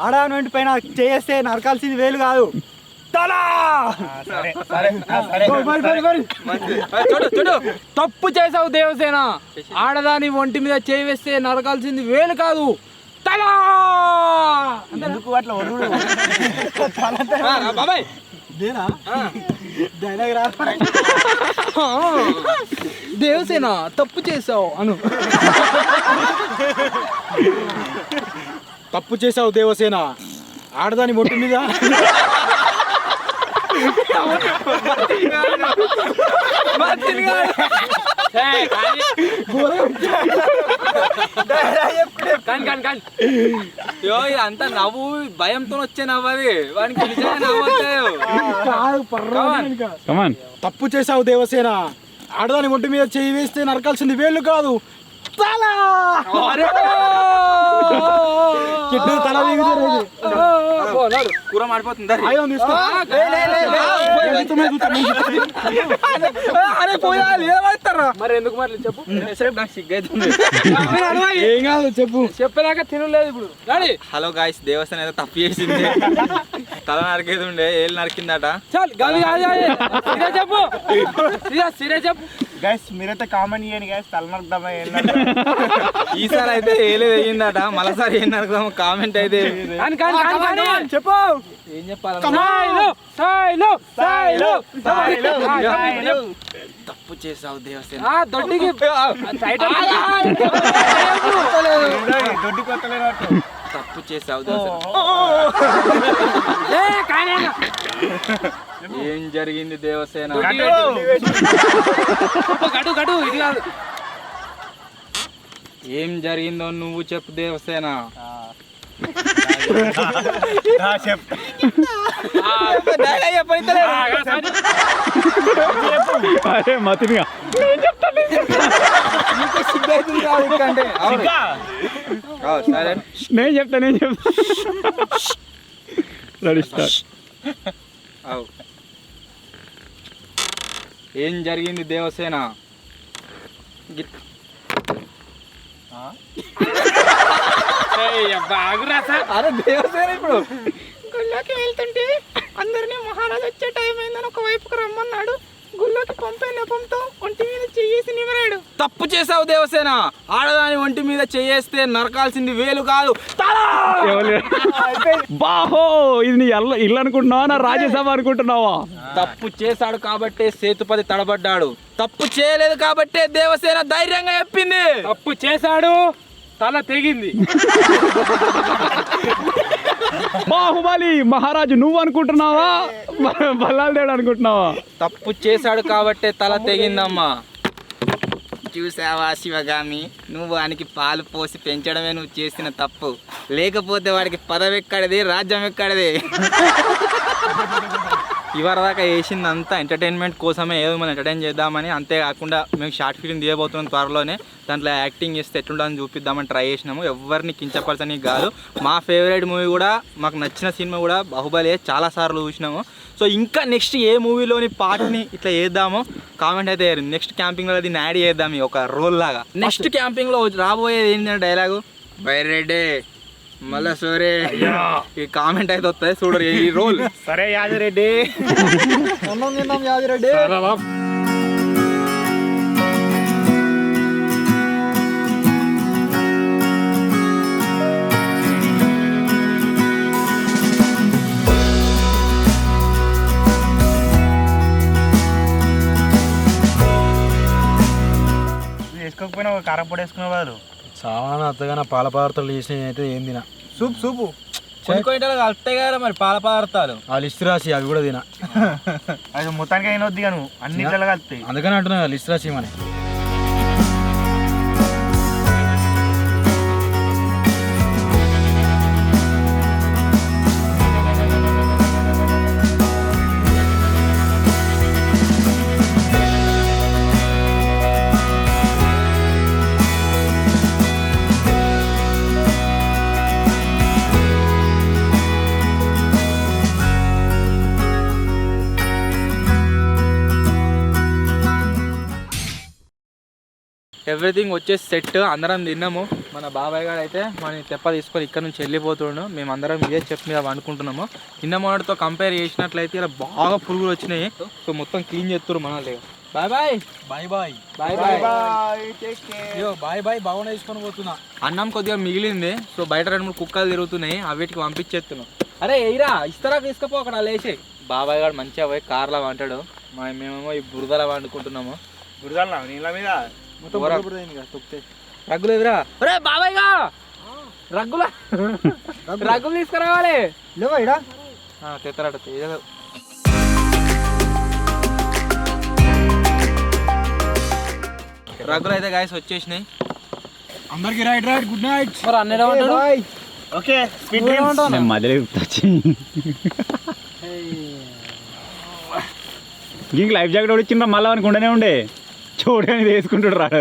ఆడదాని వెంట పైన చేస్తే నరకాల్సింది వేలు కాదు తలా. చూడు చూడు తప్పు చేసావు దేవసేన ఆడదాని ఒంటి మీద చేయి వేస్తే నరకాల్సింది వేలు కాదు తల. ఎందుకు అట్లా వదులు? బాబాయ్ దేవసేన తప్పు చేసావు అను. తప్పు చేసావు దేవసేన ఆడదాని ఒంటి మీద అంతా నవ్వు భయంతో వచ్చే నవ్వది వానికి నిజంగా నవ్వుతాయి. తప్పు చేసావు దేవసేన ఆడదాని ఒంటి మీద చేయి వేస్తే నరకాల్సింది వేళ్ళు కాదు తల. తల కూర మాడిపోతుంది. అరే పోయాలి మరి ఎందుకు మరి చెప్పు. నాకు సిగ్గైతుంది. ఏం కాదు చెప్పు. చెప్పేదాకా తినలేదు ఇప్పుడు డాడీ. హలో గాయ్స్ దేవస్థానం ఏదో తప్పు చేసింది. తల నరికేది ఉండే ఏళ్ళు నరికిందట. చాలు గది చెప్పు సిరే చెప్పు. గైస్ మీరైతే కామెంట్ చేయండి గైస్. తలనరకదామా ఈసారి అయితే ఏలే వేయిందట. మరోసారి ఏం నరకదాం కామెంట్ అయితే చెప్పు. ఏం చెప్పాలి? తప్పు చేసావు దేవసేన దొడ్డికి దొడ్డి కొత్తలేనట్టు. తప్పు చేసావు దేవసేన. ఏం జరిగింది దేవసేన? గడు ఇది కాదు. ఏం జరిగిందో నువ్వు చెప్పు దేవసేన. అరే మతినిగా నేను చెప్తా రెడీ స్టార్ట్. ఏం జరిగింది దేవసేన? అరే దేవసేన ఇప్పుడు గుళ్ళోకి వెళ్తుంటే అందరినీ మహారాజు వచ్చే టైం అయిందని ఒక వైపుకు రమ్మన్నాడు. గుళ్ళోకి పంపే నెపంతో ఒంటి మీద చెయ్యేసి నిమరాడు. తప్పు చేసావు దేవసేన ఆడదాని ఒంటి మీద చెయ్యేస్తే నరకాల్సింది వేలు కాదు. బాహో ఇది నీ ఇల్లు అనుకుంటున్నావా నా రాజ్యసభ అనుకుంటున్నావా? తప్పు చేశాడు కాబట్టే సేతుపతి తడబడ్డాడు. తప్పు చేయలేదు కాబట్టే దేవసేన ధైర్యంగా చెప్పింది. తప్పు చేశాడు తల తెగింది. బాహుబలి మహారాజు నువ్వు అనుకుంటున్నావా బల్లాలు తేడు అనుకుంటున్నావా? తప్పు చేశాడు కాబట్టే తల తెగిందమ్మా. చూసావా శివగామి, నువ్వు వానికి పాలు పోసి పెంచడమే నువ్వు చేసిన తప్పు. లేకపోతే వాడికి పదవి ఎక్కడిది, రాజ్యం ఎక్కడిది. ఇవరిదాకా వేసింది అంతా ఎంటర్టైన్మెంట్ కోసమే, ఏదో మనం ఎంటర్టైన్ చేద్దామని. అంతేకాకుండా మేము షార్ట్ ఫిల్మ్ తీయబోతున్నాం త్వరలోనే. దాంట్లో యాక్టింగ్ చేస్తే ఎట్లుంటుందని చూపిద్దామని ట్రై చేసినాము. ఎవరిని కించపరచని కాదు. మా ఫేవరెట్ మూవీ కూడా, మాకు నచ్చిన సినిమా కూడా బాహుబలి చాలాసార్లు చూసినాము. సో ఇంకా నెక్స్ట్ ఏ మూవీలోని పార్ట్ని ఇట్లా చేద్దామో కామెంట్ అయితే నెక్స్ట్ క్యాంపింగ్లో దీన్ని యాడ్ చేద్దాం ఒక రోల్ లాగా. నెక్స్ట్ క్యాంపింగ్లో రాబోయేది ఏంటంటే డైలాగు బైరెడ్డే మళ్ళా సోరే ఈ కామెంట్ అయితే వస్తుంది చూడరు ఈ రోల్. సరే యాదిరెడ్డి. అన్నం తిన్నాం యాదిరెడ్డి. వేసుకోకపోయినా ఒక కారం పొడి వేసుకునే వాళ్ళు. సామాన్ అత్తగా నా పాల పదార్థాలు చేసినవి అయితే ఏం తినా. సూపు కొన్ని కలుపుతాయి కదా మరి పాల పదార్థాలు. ఆ లిస్ట్ రాసి అవి కూడా తినా. అది మొత్తానికి అయిన వద్దు నువ్వు అన్నిట్లలో కలుపుతాయి. అందుకని అంటున్నా లిస్ట్ రాసి ఇవ్వమని. ఎవ్రీథింగ్ వచ్చేసి సెట్. అందరం తిన్నాము. మన బాబాయ్ గారు అయితే మన తెప్ప తీసుకొని ఇక్కడ నుంచి వెళ్ళిపోతుండు. మేము అందరం ఇదే చెప్ మీద వండుకుంటున్నాము. నిన్న మొన్నటితో కంపేర్ చేసినట్లయితే ఇలా బాగా పురుగులు వచ్చినాయి. సో మొత్తం క్లీన్ చేస్తున్నారు మనల్ని. Bye bye bye bye bye bye అయ్యో బాయ్ బాయ్ బాగున్నా తీసుకొని పోతున్నా. అన్నం కొద్దిగా మిగిలింది. సో బయట 2-3 కుక్కలు తిరుగుతున్నాయి, అవిటికి పంపించేస్తున్నాం. అరే ఎయిరా ఇస్తారా తీసుకపో అక్కడ లేచి. బాబాయ్ గారు మంచిగా పోయి కార్లో వంటాడు, మేమేమో ఈ బురదలా వండుకుంటున్నాము. గురిదాల నీళ్ళ మీద రగ్గులు ఎదురా. అరే బాబాయ్ గా రగ్గులు తీసుకురావాలి. లేవా ఇడా తెత్తరాట రగ్గులు అయితే గాయస్ వచ్చేసినాయి. అందరికి రైట్ రైట్ గుడ్ నైట్. మరి అన్నయ్య ఏమంటాడు? Okay sweet dreams. మధ్యలో వచ్చి ఇంక లైఫ్ జాకెట్ కూడా ఇచ్చిండ్రా మళ్ళీ మనకు ఉండనే ఉండే చూడని వేసుకుంటాడు రాడు.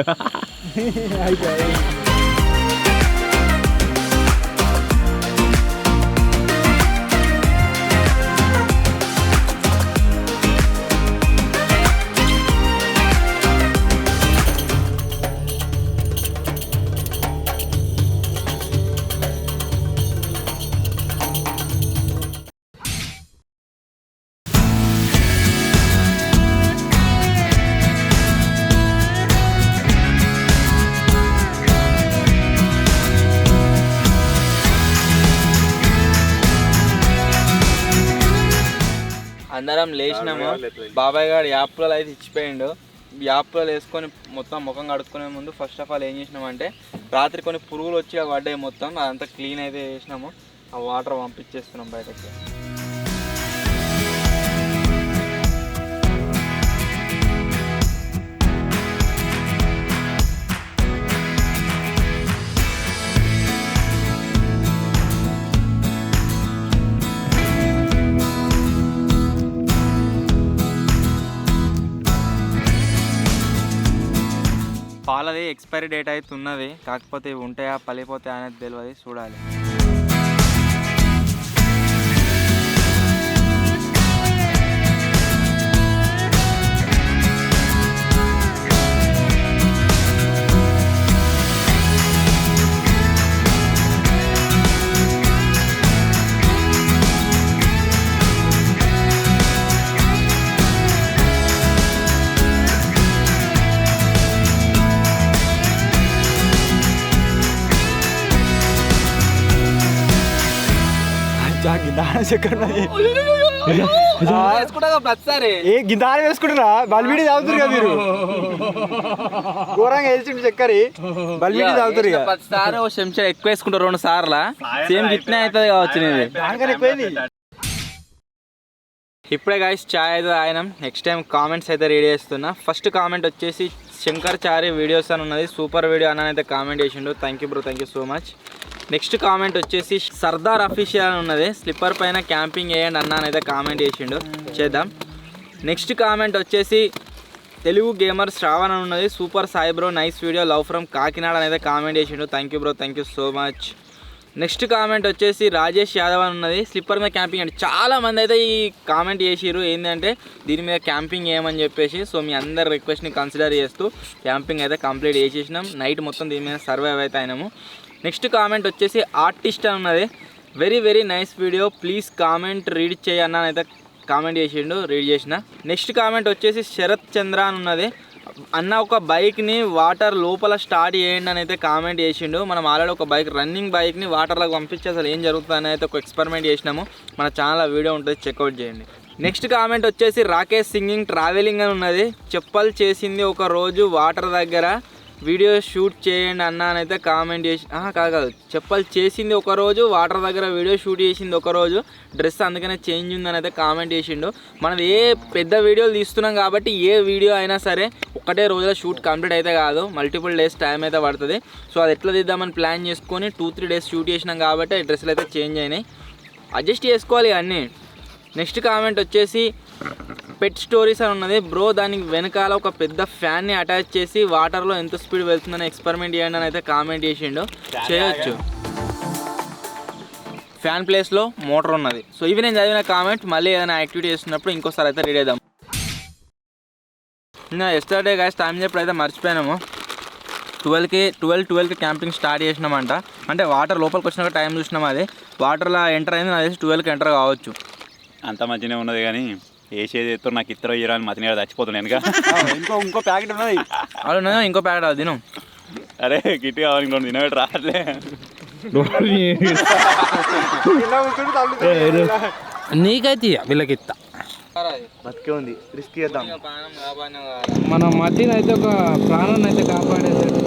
అందరం లేచినాము. బాబాయ్ గారు యాప్లలో అయితే ఇచ్చిపోయిండు. యాప్లలో వేసుకొని మొత్తం ముఖం కడుక్కునే ముందు ఫస్ట్ ఆఫ్ ఆల్ ఏం చేసినామంటే రాత్రి కొన్ని పురుగులు వచ్చి పడ్డాయి. మొత్తం అదంతా క్లీన్ అయితే చేసినాము. ఆ వాటర్ పంపించేస్తున్నాం బయటకి. పాలది ఎక్స్పైరీ డేట్ అయితే ఉన్నది, కాకపోతే ఇవి ఉంటాయా పలిపోతాయా అనేది తెలియదు, చూడాలి. जागी दाना से करना है। వేసుకుంటా ప్రతిసారి ఏ గింతాలు వేసుకుంటున్నా బల్బీడి తాగుతారు కదా మీరు ఘోరంగా వేసిండు చక్కరి బల్బీడి తాగుతారు ఇక ప్రతిసారి ఓ చెంచా ఎక్కువ వేసుకుంటారు 2 సార్లు సేమ్ గిట్నే అవుతుంది కావచ్చు నీది. దానికన్నా ఎక్కువైంది. ఇప్పుడే గాయస్ చాయ్ అయితే తాగినాం. నెక్స్ట్ టైం కామెంట్స్ అయితే రెడీ చేస్తున్నా. ఫస్ట్ కామెంట్ వచ్చేసి శంకర్ చారి వీడియోస్ అని ఉన్నది, సూపర్ వీడియో అన్న అయితే కామెంట్ చేసిండు. Thank you bro, thank you so much. Next comment వచ్చేసి సర్దార్ అఫీషియల్ అని ఉన్నది, స్లిప్పర్ పైన క్యాంపింగ్ వేయండి అన్న అని అయితే కామెంట్ చేసిండు, చేద్దాం. నెక్స్ట్ కామెంట్ వచ్చేసి తెలుగు గేమర్ శ్రావణ్ అని ఉన్నది, super Sai bro nice video love from Kakinada అని అయితే కామెంట్ చేసిండు. Thank you bro, thank you so much. Next comment వచ్చేసి రాజేష్ యాదవ్ అని ఉన్నది, స్లిప్పర్ మీద క్యాంపింగ్ అంటే చాలామంది అయితే ఈ కామెంట్ చేసిర్రు ఏంటంటే దీని మీద క్యాంపింగ్ చేయమని చెప్పేసి. సో మీ అందరి రిక్వెస్ట్ని కన్సిడర్ చేస్తూ క్యాంపింగ్ అయితే కంప్లీట్ చేసేసినాం. నైట్ మొత్తం దీని మీద సర్వైవ్ అయితే అయినాము. నెక్స్ట్ కామెంట్ వచ్చేసి ఆర్టిస్ట్ అని ఉన్నది, very very nice video please comment read చేయన్న అయితే కామెంట్ చేసిండు, రీడ్ చేసిన. నెక్స్ట్ కామెంట్ వచ్చేసి శరత్ చంద్ర అని ఉన్నది, అన్న ఒక బైక్ని వాటర్ లోపల స్టార్ట్ చేయండి అని అయితే కామెంట్ చేసిండు. మనం ఆల్రెడీ ఒక బైక్ రన్నింగ్ బైక్ని వాటర్లోకి పంపించి అసలు ఏం జరుగుతుందని అయితే ఒక ఎక్స్పెరిమెంట్ చేసినాము. మన ఛానల్ వీడియో ఉంటుంది, చెక్అవుట్ చేయండి. నెక్స్ట్ కామెంట్ వచ్చేసి రాకేష్ సింగింగ్ ట్రావెలింగ్ అని ఉన్నది, చెప్పల్ చేసింది ఒక రోజు వాటర్ దగ్గర వీడియో షూట్ చేయండి అన్న అని అయితే కామెంట్ చేసి కాదు చెప్పల్ చేసింది ఒక రోజు వాటర్ దగ్గర వీడియో షూట్ చేసింది ఒక రోజు, డ్రెస్ అందుకనే చేంజ్ ఉందని అయితే కామెంట్ చేసిండు. మనం ఏ పెద్ద వీడియోలు తీస్తున్నాం కాబట్టి ఏ వీడియో అయినా సరే ఒకటే రోజులో షూట్ కంప్లీట్ అయితే కాదు, మల్టిపుల్ డేస్ టైం అయితే పడుతుంది. సో అది ఎట్లా తీద్దామని ప్లాన్ చేసుకొని 2-3 డేస్ షూట్ చేసినాం కాబట్టి డ్రెస్సులు అయితే చేంజ్ అయినాయి, అడ్జస్ట్ చేసుకోవాలి అన్నీ. నెక్స్ట్ కామెంట్ వచ్చేసి పెట్ స్టోరీస్ అని ఉన్నది, బ్రో దానికి వెనకాల ఒక పెద్ద ఫ్యాన్ని అటాచ్ చేసి వాటర్లో ఎంత స్పీడ్ వెళ్తుందని ఎక్స్పెరిమెంట్ చేయండి అని అయితే కామెంట్ చేసిండు, చేయొచ్చు. ఫ్యాన్ ప్లేస్లో మోటార్ ఉన్నది. సో ఇవి నేను చదివిన కామెంట్. మళ్ళీ ఏదైనా యాక్టివిటీ చేస్తున్నప్పుడు ఇంకోసారి అయితే రెడీ అవుదాం. ఇంకా ఎస్టర్డే గాయస్ టైం చెప్పి అయితే మర్చిపోయినాము, 12కి క్యాంపింగ్ స్టార్ట్ చేసినామంట. అంటే వాటర్ లోపలికి వచ్చినాక టైం చూసినాము, అది వాటర్లో ఎంటర్ అయింది, నాకు తెలిసి 12కి ఎంటర్ కావచ్చు. అంత మంచిగానే ఉన్నది కానీ వేసేది ఎత్తో నాకు ఇతర ఇరాని మతిని చచ్చిపోతున్నాను ఇంకా. ఇంకో ప్యాకెట్ ఉన్నది, అవును ఇంకో ప్యాకెట్ అది తిను. అరే గిట్టి కావాలి ఇంకో తినబెట్టి రావట్లే. నీకైతే వీళ్ళకి ఇస్తా, బతికే ఉంది, రిస్క్ చేద్దాం. మన మట్టిని అయితే ఒక ప్రాణాన్ని అయితే కాపాడేసాడు.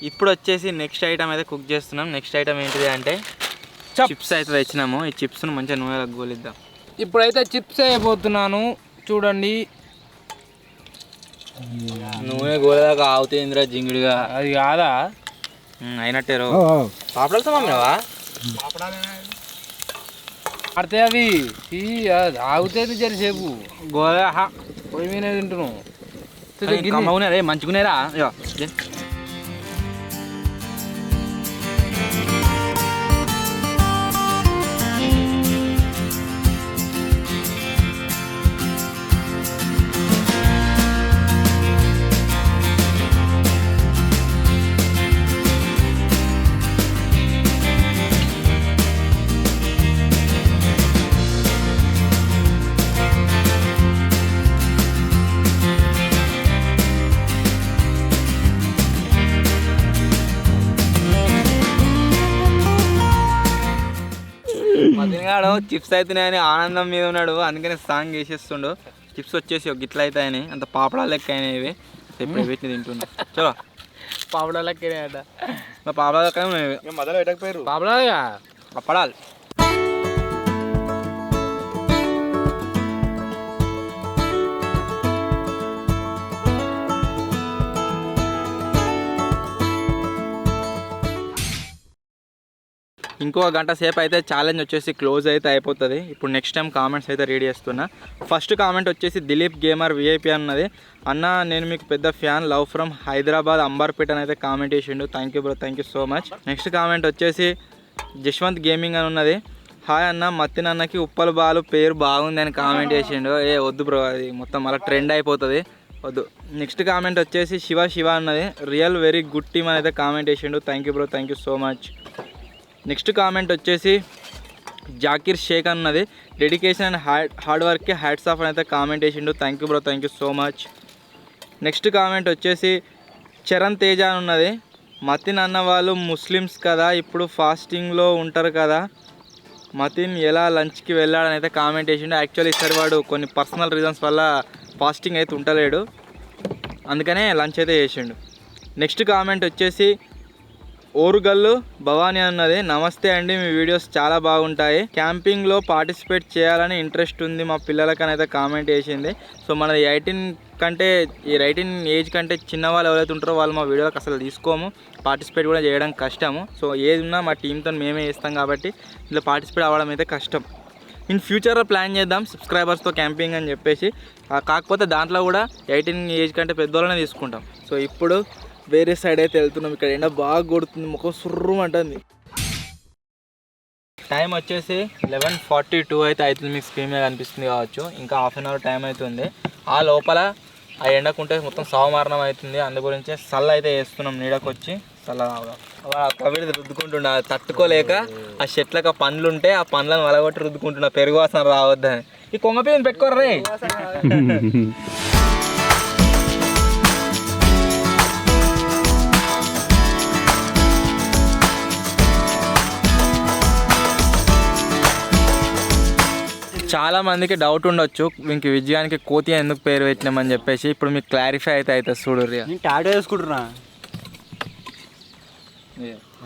ఇప్పుడు వచ్చేసి నెక్స్ట్ ఐటమ్ అయితే కుక్ చేస్తున్నాం. నెక్స్ట్ ఐటమ్ ఏంటిది అంటే చిప్స్ అయితే తెచ్చినాము. ఈ చిప్స్ను మంచిగా నూనెలో గోలిద్దాం. ఇప్పుడైతే చిప్స్ అయిపోతున్నాను చూడండి. నూనె గోలేదాకా ఆవుతుందిరా జింగిడిగా, అది కాదా అయినట్టే రో పాపడాలతో మమ్మీవా ఆడితే అవి ఆగుతుంది జరిసేపు గోదా పొయ్యి మీద తింటున్నావు. రే మంచిగునేరా. మదినగాడు చిప్స్ అవుతున్నాయని ఆనందం మీద ఉన్నాడు, అందుకని సాంగ్ వేసేస్తుండు. చిప్స్ వచ్చేసి ఒక గిట్ల అవుతాయని, అంత పాపడాలు లెక్క అయినాయి ఇవి. ఇప్పుడు వీటిని తింటున్నా. చలో పాపడా లెక్కనే అట, పాపడాలు లెక్క ఉన్నాయి. మొదలు పెట్టకపోయారు పాపడాలుగా పప్పడాలు. ఇంకో గంట సేపు అయితే ఛాలెంజ్ వచ్చేసి క్లోజ్ అయితే అయిపోతుంది. ఇప్పుడు నెక్స్ట్ టైం కామెంట్స్ అయితే రీడ్ చేస్తున్నా. ఫస్ట్ కామెంట్ వచ్చేసి దిలీప్ గేమర్ విఐపి అన్నది. అన్న నేను మీకు పెద్ద fan, love from Hyderabad Amberpet అని అయితే కామెంట్ చేసిండు. Thank you bro, thank you so much. Next comment వచ్చేసి జశ్వంత్ గేమింగ్ అని ఉన్నది. హాయ్ అన్న, మత్తిన అన్నకి ఉప్పల బాలు పేరు బాగుంది అని కామెంట్ చేసిండు. వద్దు బ్రో, అది మొత్తం అలా ట్రెండ్ అయిపోతుంది, వద్దు. నెక్స్ట్ కామెంట్ వచ్చేసి శివ అన్నది. రియల్ వెరీ గుడ్ టీమ్ అని అయితే కామెంట్ చేసిండు. Thank you bro, thank you so much. Next comment వచ్చేసి జాకీర్ షేక్ అన్నది. డెడికేషన్ అండ్ హార్డ్ వర్క్కి హ్యాట్స్ ఆఫ్ అని అయితే కామెంట్ చేసిండు. Thank you bro, thank you so much. Next comment వచ్చేసి చరణ్ తేజ అని ఉన్నది. మతిన్ అన్న వాళ్ళు ముస్లిమ్స్ కదా, ఇప్పుడు ఫాస్టింగ్లో ఉంటారు కదా, మతిన్ ఎలా లంచ్కి వెళ్ళాడని అయితే కామెంట్ చేసిండు. యాక్చువల్లీ ఈసారి వాడు కొన్ని పర్సనల్ రీజన్స్ వల్ల ఫాస్టింగ్ అయితే ఉండలేడు, అందుకనే లంచ్ అయితే చేసిండు. నెక్స్ట్ కామెంట్ వచ్చేసి ఓరుగల్లు భవానీ అన్నది. నమస్తే అండి, మీ వీడియోస్ చాలా బాగుంటాయి, క్యాంపింగ్లో పార్టిసిపేట్ చేయాలని ఇంట్రెస్ట్ ఉంది మా పిల్లలకని అయితే కామెంట్ చేసింది. సో మనది 18 ఏజ్ కంటే చిన్న వాళ్ళు ఎవరైతే ఉంటారో వాళ్ళు మా వీడియోలకు అసలు తీసుకోము, పార్టిసిపేట్ కూడా చేయడం కష్టము. సో ఏది ఉన్నా మా టీంతో మేమే చేస్తాం కాబట్టి ఇలా పార్టిసిపేట్ అవ్వడం అయితే కష్టం. ఇన్ ఫ్యూచర్లో ప్లాన్ చేద్దాం సబ్స్క్రైబర్స్తో క్యాంపింగ్ అని చెప్పేసి, కాకపోతే దాంట్లో కూడా 18 ఏజ్ కంటే పెద్దోళ్ళనే తీసుకుంటాం. సో ఇప్పుడు వేరే సైడ్ అయితే వెళ్తున్నాం. ఇక్కడ ఎండ బాగా కొడుతుంది, ముఖం సుర్రు అంటుంది. టైం వచ్చేసి 11:42 అయితే అవుతుంది, మీకు స్క్రీన్ మీద కనిపిస్తుంది కావచ్చు. ఇంకా హాఫ్ అన్ అవర్ టైం అవుతుంది. ఆ లోపల ఆ ఎండకుంటే మొత్తం సవమారణం అవుతుంది, అందు గురించి సల్ల అయితే వేస్తున్నాం నీడకు వచ్చి. సల్ల కవిడి రుద్దుకుంటుండ తట్టుకోలేక ఆ చెట్లకు పండ్లు ఉంటే ఆ పండ్లను వలగొట్టి రుద్దుకుంటున్నా, పెరుగు వాసన రావద్దని. ఈ కొంగపీని పెట్టుకోర్రే. చాలా మందికి డౌట్ ఉండొచ్చు, ఇంక విజయానికి కోతి ఎందుకు పేరు పెట్టినామని చెప్పేసి. ఇప్పుడు మీకు క్లారిఫై అయితే అవుతుంది చూడు. నేను టాటూ వేసుకుంటున్నా.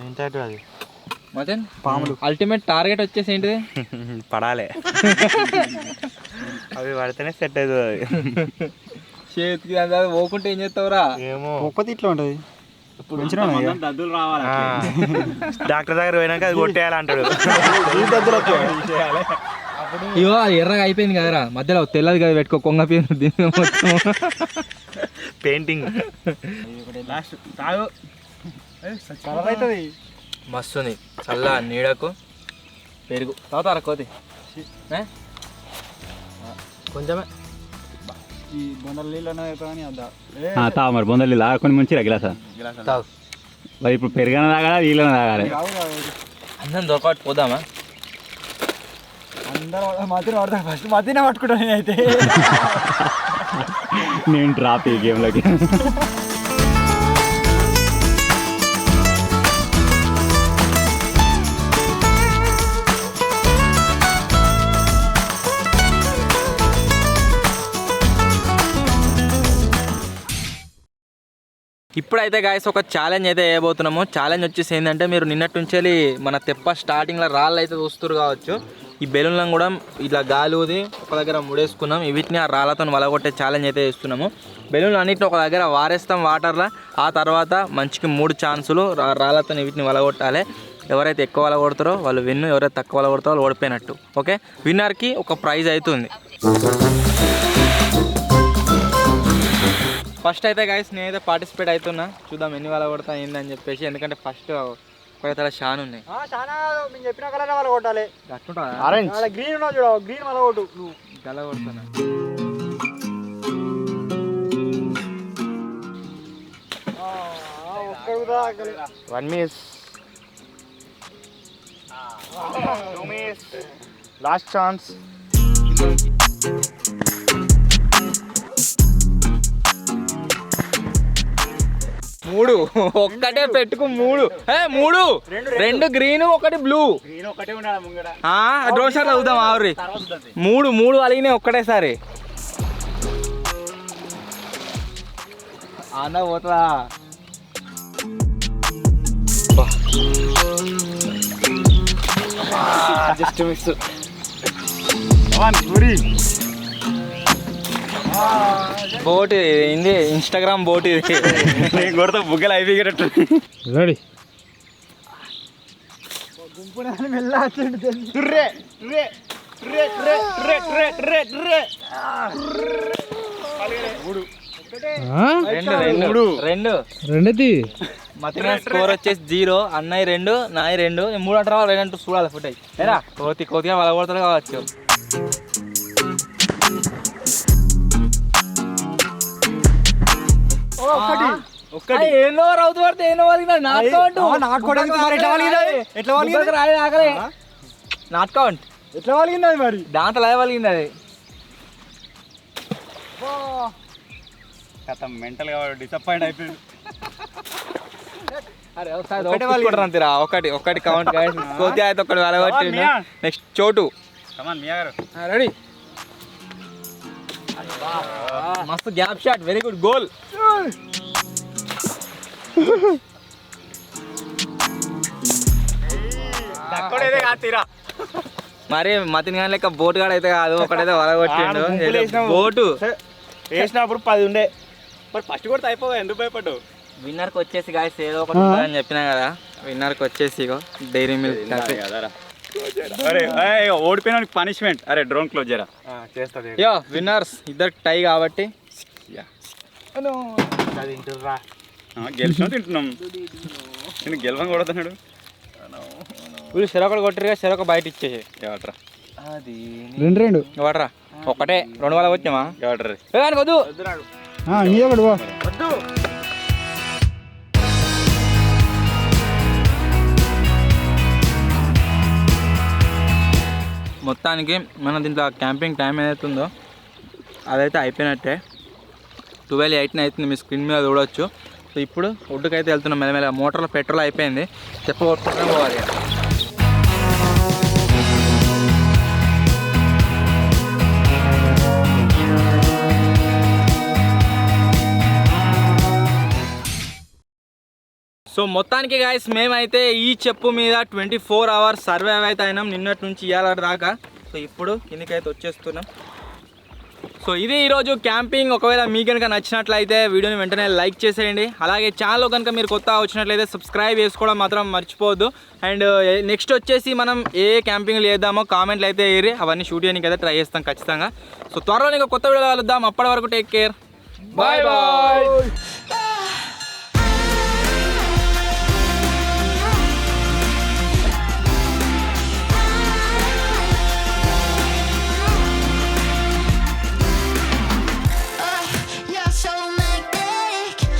ఏం టాటూ అది? మదన్ పాములు. అల్టిమేట్ టార్గెట్ వచ్చేసి ఏంటిది? పడాలి, అవి పడితేనే సెట్ అవుతుంది. చేతికి అంతా పోకుంటే ఏం చేస్తావురా? ఏమో ఒక్కటి ఇట్లా ఉంటుంది. దద్దులు రావాలి, డాక్టర్ దగ్గర పోయినాక అది కొట్టేయాలంటాడు. ఇవో ఎర్రగా అయిపోయింది కదరా, మధ్యలో తెల్లది కదా పెట్టుకో, కొంగ పెయింటింగ్ మస్తుంది. చల్ల నీడకు పెరుగు తాగుతారా కోతి? కొంచెమే ఈ బొందల నీళ్ళు కానీ తాగు మరి, బొందలు నీళ్ళు కొన్ని ముంచి గిలాస తాగు. మరి ఇప్పుడు పెరుగన తాగాలి, నీళ్ళని తాగాలి. అందరం దొరకబట్టి పోదామా? అందరూ మధ్యన పడతాను, ఫస్ట్ మధ్యనే పట్టుకుంటాను నేనైతే. నేను డ్రాప్ ఈ గేమ్లోకి. ఇప్పుడైతే గాయస్ ఒక ఛాలెంజ్ అయితే వేయబోతున్నాము. ఛాలెంజ్ వచ్చేసి ఏంటంటే, మీరు నిన్నటి నుంచి మన తెప్ప స్టార్టింగ్లో రాళ్ళు అయితే చూస్తారు కావచ్చు. ఈ బెలూన్లను కూడా ఇట్లా గాలి ఊది ఒక దగ్గర ముడేసుకున్నాం. వీటిని ఆ రాళ్ళతో వలగొట్టే ఛాలెంజ్ అయితే చేస్తున్నాము. బెలూన్లు అన్నింటిని ఒక దగ్గర వారేస్తాం వాటర్లో. ఆ తర్వాత మంచికి 3 ఛాన్సులు రాళ్ళతో వీటిని వలగొట్టాలి. ఎవరైతే ఎక్కువ వలగొడతారో వాళ్ళు విన్, ఎవరైతే తక్కువ వలగొడతారో వాళ్ళు ఓడిపోయినట్టు. ఓకే, విన్నర్కి ఒక ప్రైజ్ అవుతుంది. ఫస్ట్ అయితే గాయస్ నేనైతే పార్టిసిపేట్ అవుతున్నా, చూద్దాం ఎన్ని వలగొడతా ఏందని చెప్పేసి. ఎందుకంటే ఫస్ట్ ఒక షాన్ ఉన్నాయి. చాలా మేము చెప్పిన కలర్ వాళ్ళ కొట్టాలి. ఆరెంజ్ గ్రీన్ ఉన్నా చూడ, గ్రీన్ వాళ్ళ కొట్టు. నువ్వు గల కొడుతున్నా. One miss. Two miss. Last chance. మూడు ఒక్కటే పెట్టుకు 3 2 గ్రీన్ 1 బ్లూ. డ్రోషర్ అవుదాం ఆవురి. 3 అలిగినాయి ఒక్కటేసారి. ఆందా పోతుందా? Just miss. బోట్ ఇది, ఇన్స్టాగ్రామ్ బోట్ ఇది. నేను కొడితే బుగ్గలు అయిపోయేటట్టు. రెడీ. టుర్రే టుర్రే టుర్రే టుర్రే టుర్రే టుర్రే టుర్రే రెండోది మతిగా స్కోర్ వచ్చేసి 0, అన్నయ్య 2, నాయి 2, 3 అంటారా 2 అంటూ చూడాలి ఫుట్ ఏరా కోతిగా వాళ్ళ కొడతారు కావచ్చు. ఒక్కటి ఏం ఓవర్ అవుతూ పడితే ఏం ఓవర్ నాట్ కౌంట్ ఎట్లా వాలిగింది అది మరి? దాంట్లో అదే వలిగింది అది. కథ మెంటల్ గా డిసప్పాయింట్ అయిపోయింది. అరే అంతేరా ఒకటి కౌంట్ కోతి అయితే ఒకటి వెళ్ళబట్టి. నెక్స్ట్ చోటు కమాన్ మియా గారు రెడీ. మస్తు gap shot, very good goal. మరి మతిన్ గాని లెక్క బోటు గాడు అయితే కాదు, ఒకటైతే వలగొట్టిండు. బోటు వేసినప్పుడు 10 ఉండే. మరి ఫస్ట్ కూడా అయిపోగా ఎందుకు భయపడ్డావు? విన్నర్కి వచ్చేసి గాయస్ ఏదో ఒకటి ఉంటుందని చెప్పినా కదా. విన్నర్కి వచ్చేసి ఇగో డైరీ మిల్క్. అరే ఓడిపోయిన పనిష్మెంట్. అరే డ్రోన్ క్లోజ్ చేయరా. చేస్తుంది యో విన్నర్స్ ఇద్దరు టై కాబట్టి గెలిచినా తింటున్నాం. నేను గెలవం కొడుతున్నాడు. వీళ్ళు చెరొకటి కొట్టిరుగా, చెరొక బయట ఇచ్చేసి ఎవట్రా అది 2 వాడరా ఒకటే 2 వాళ్ళకి వచ్చామా ఎవట్రా వద్దు. నీ ఒకటి బా. మొత్తానికి మన దీంట్లో క్యాంపింగ్ టైం ఏదైతుందో అదైతే అయిపోయినట్టే. 12:18 అవుతుంది, మీ స్క్రీన్ మీద చూడవచ్చు. సో ఇప్పుడు వుడ్కి అయితే వెళ్తున్నాం మెల్లమెల్ల. మోటార్లో పెట్రోల్ అయిపోయింది, కొట్టుకుంటూనే పోవాలి. సో మొత్తానికి గాయస్ మేమైతే ఈ చెప్పు మీద 24 hours సర్వైవ్ అయితే అయినాం నిన్నటి నుంచి ఇవాళ దాకా. సో ఇప్పుడు కిందికైతే వచ్చేస్తున్నాం. సో ఇది ఈరోజు క్యాంపింగ్. ఒకవేళ మీకు కనుక నచ్చినట్లయితే వీడియోని వెంటనే లైక్ చేసేయండి. అలాగే ఛానల్లో కనుక మీరు కొత్త వచ్చినట్లయితే సబ్స్క్రైబ్ చేసుకోవడం మాత్రం మర్చిపోవద్దు. అండ్ నెక్స్ట్ వచ్చేసి మనం ఏ క్యాంపింగ్లు చేద్దామో కామెంట్లు అయితే వేయరి, అవన్నీ షూట్ చేయడానికి అయితే ట్రై చేస్తాం ఖచ్చితంగా. సో త్వరలో ఇంకా కొత్త వీడియోలో కలుద్దాం. అప్పటి వరకు టేక్ కేర్, బాయ్ బాయ్.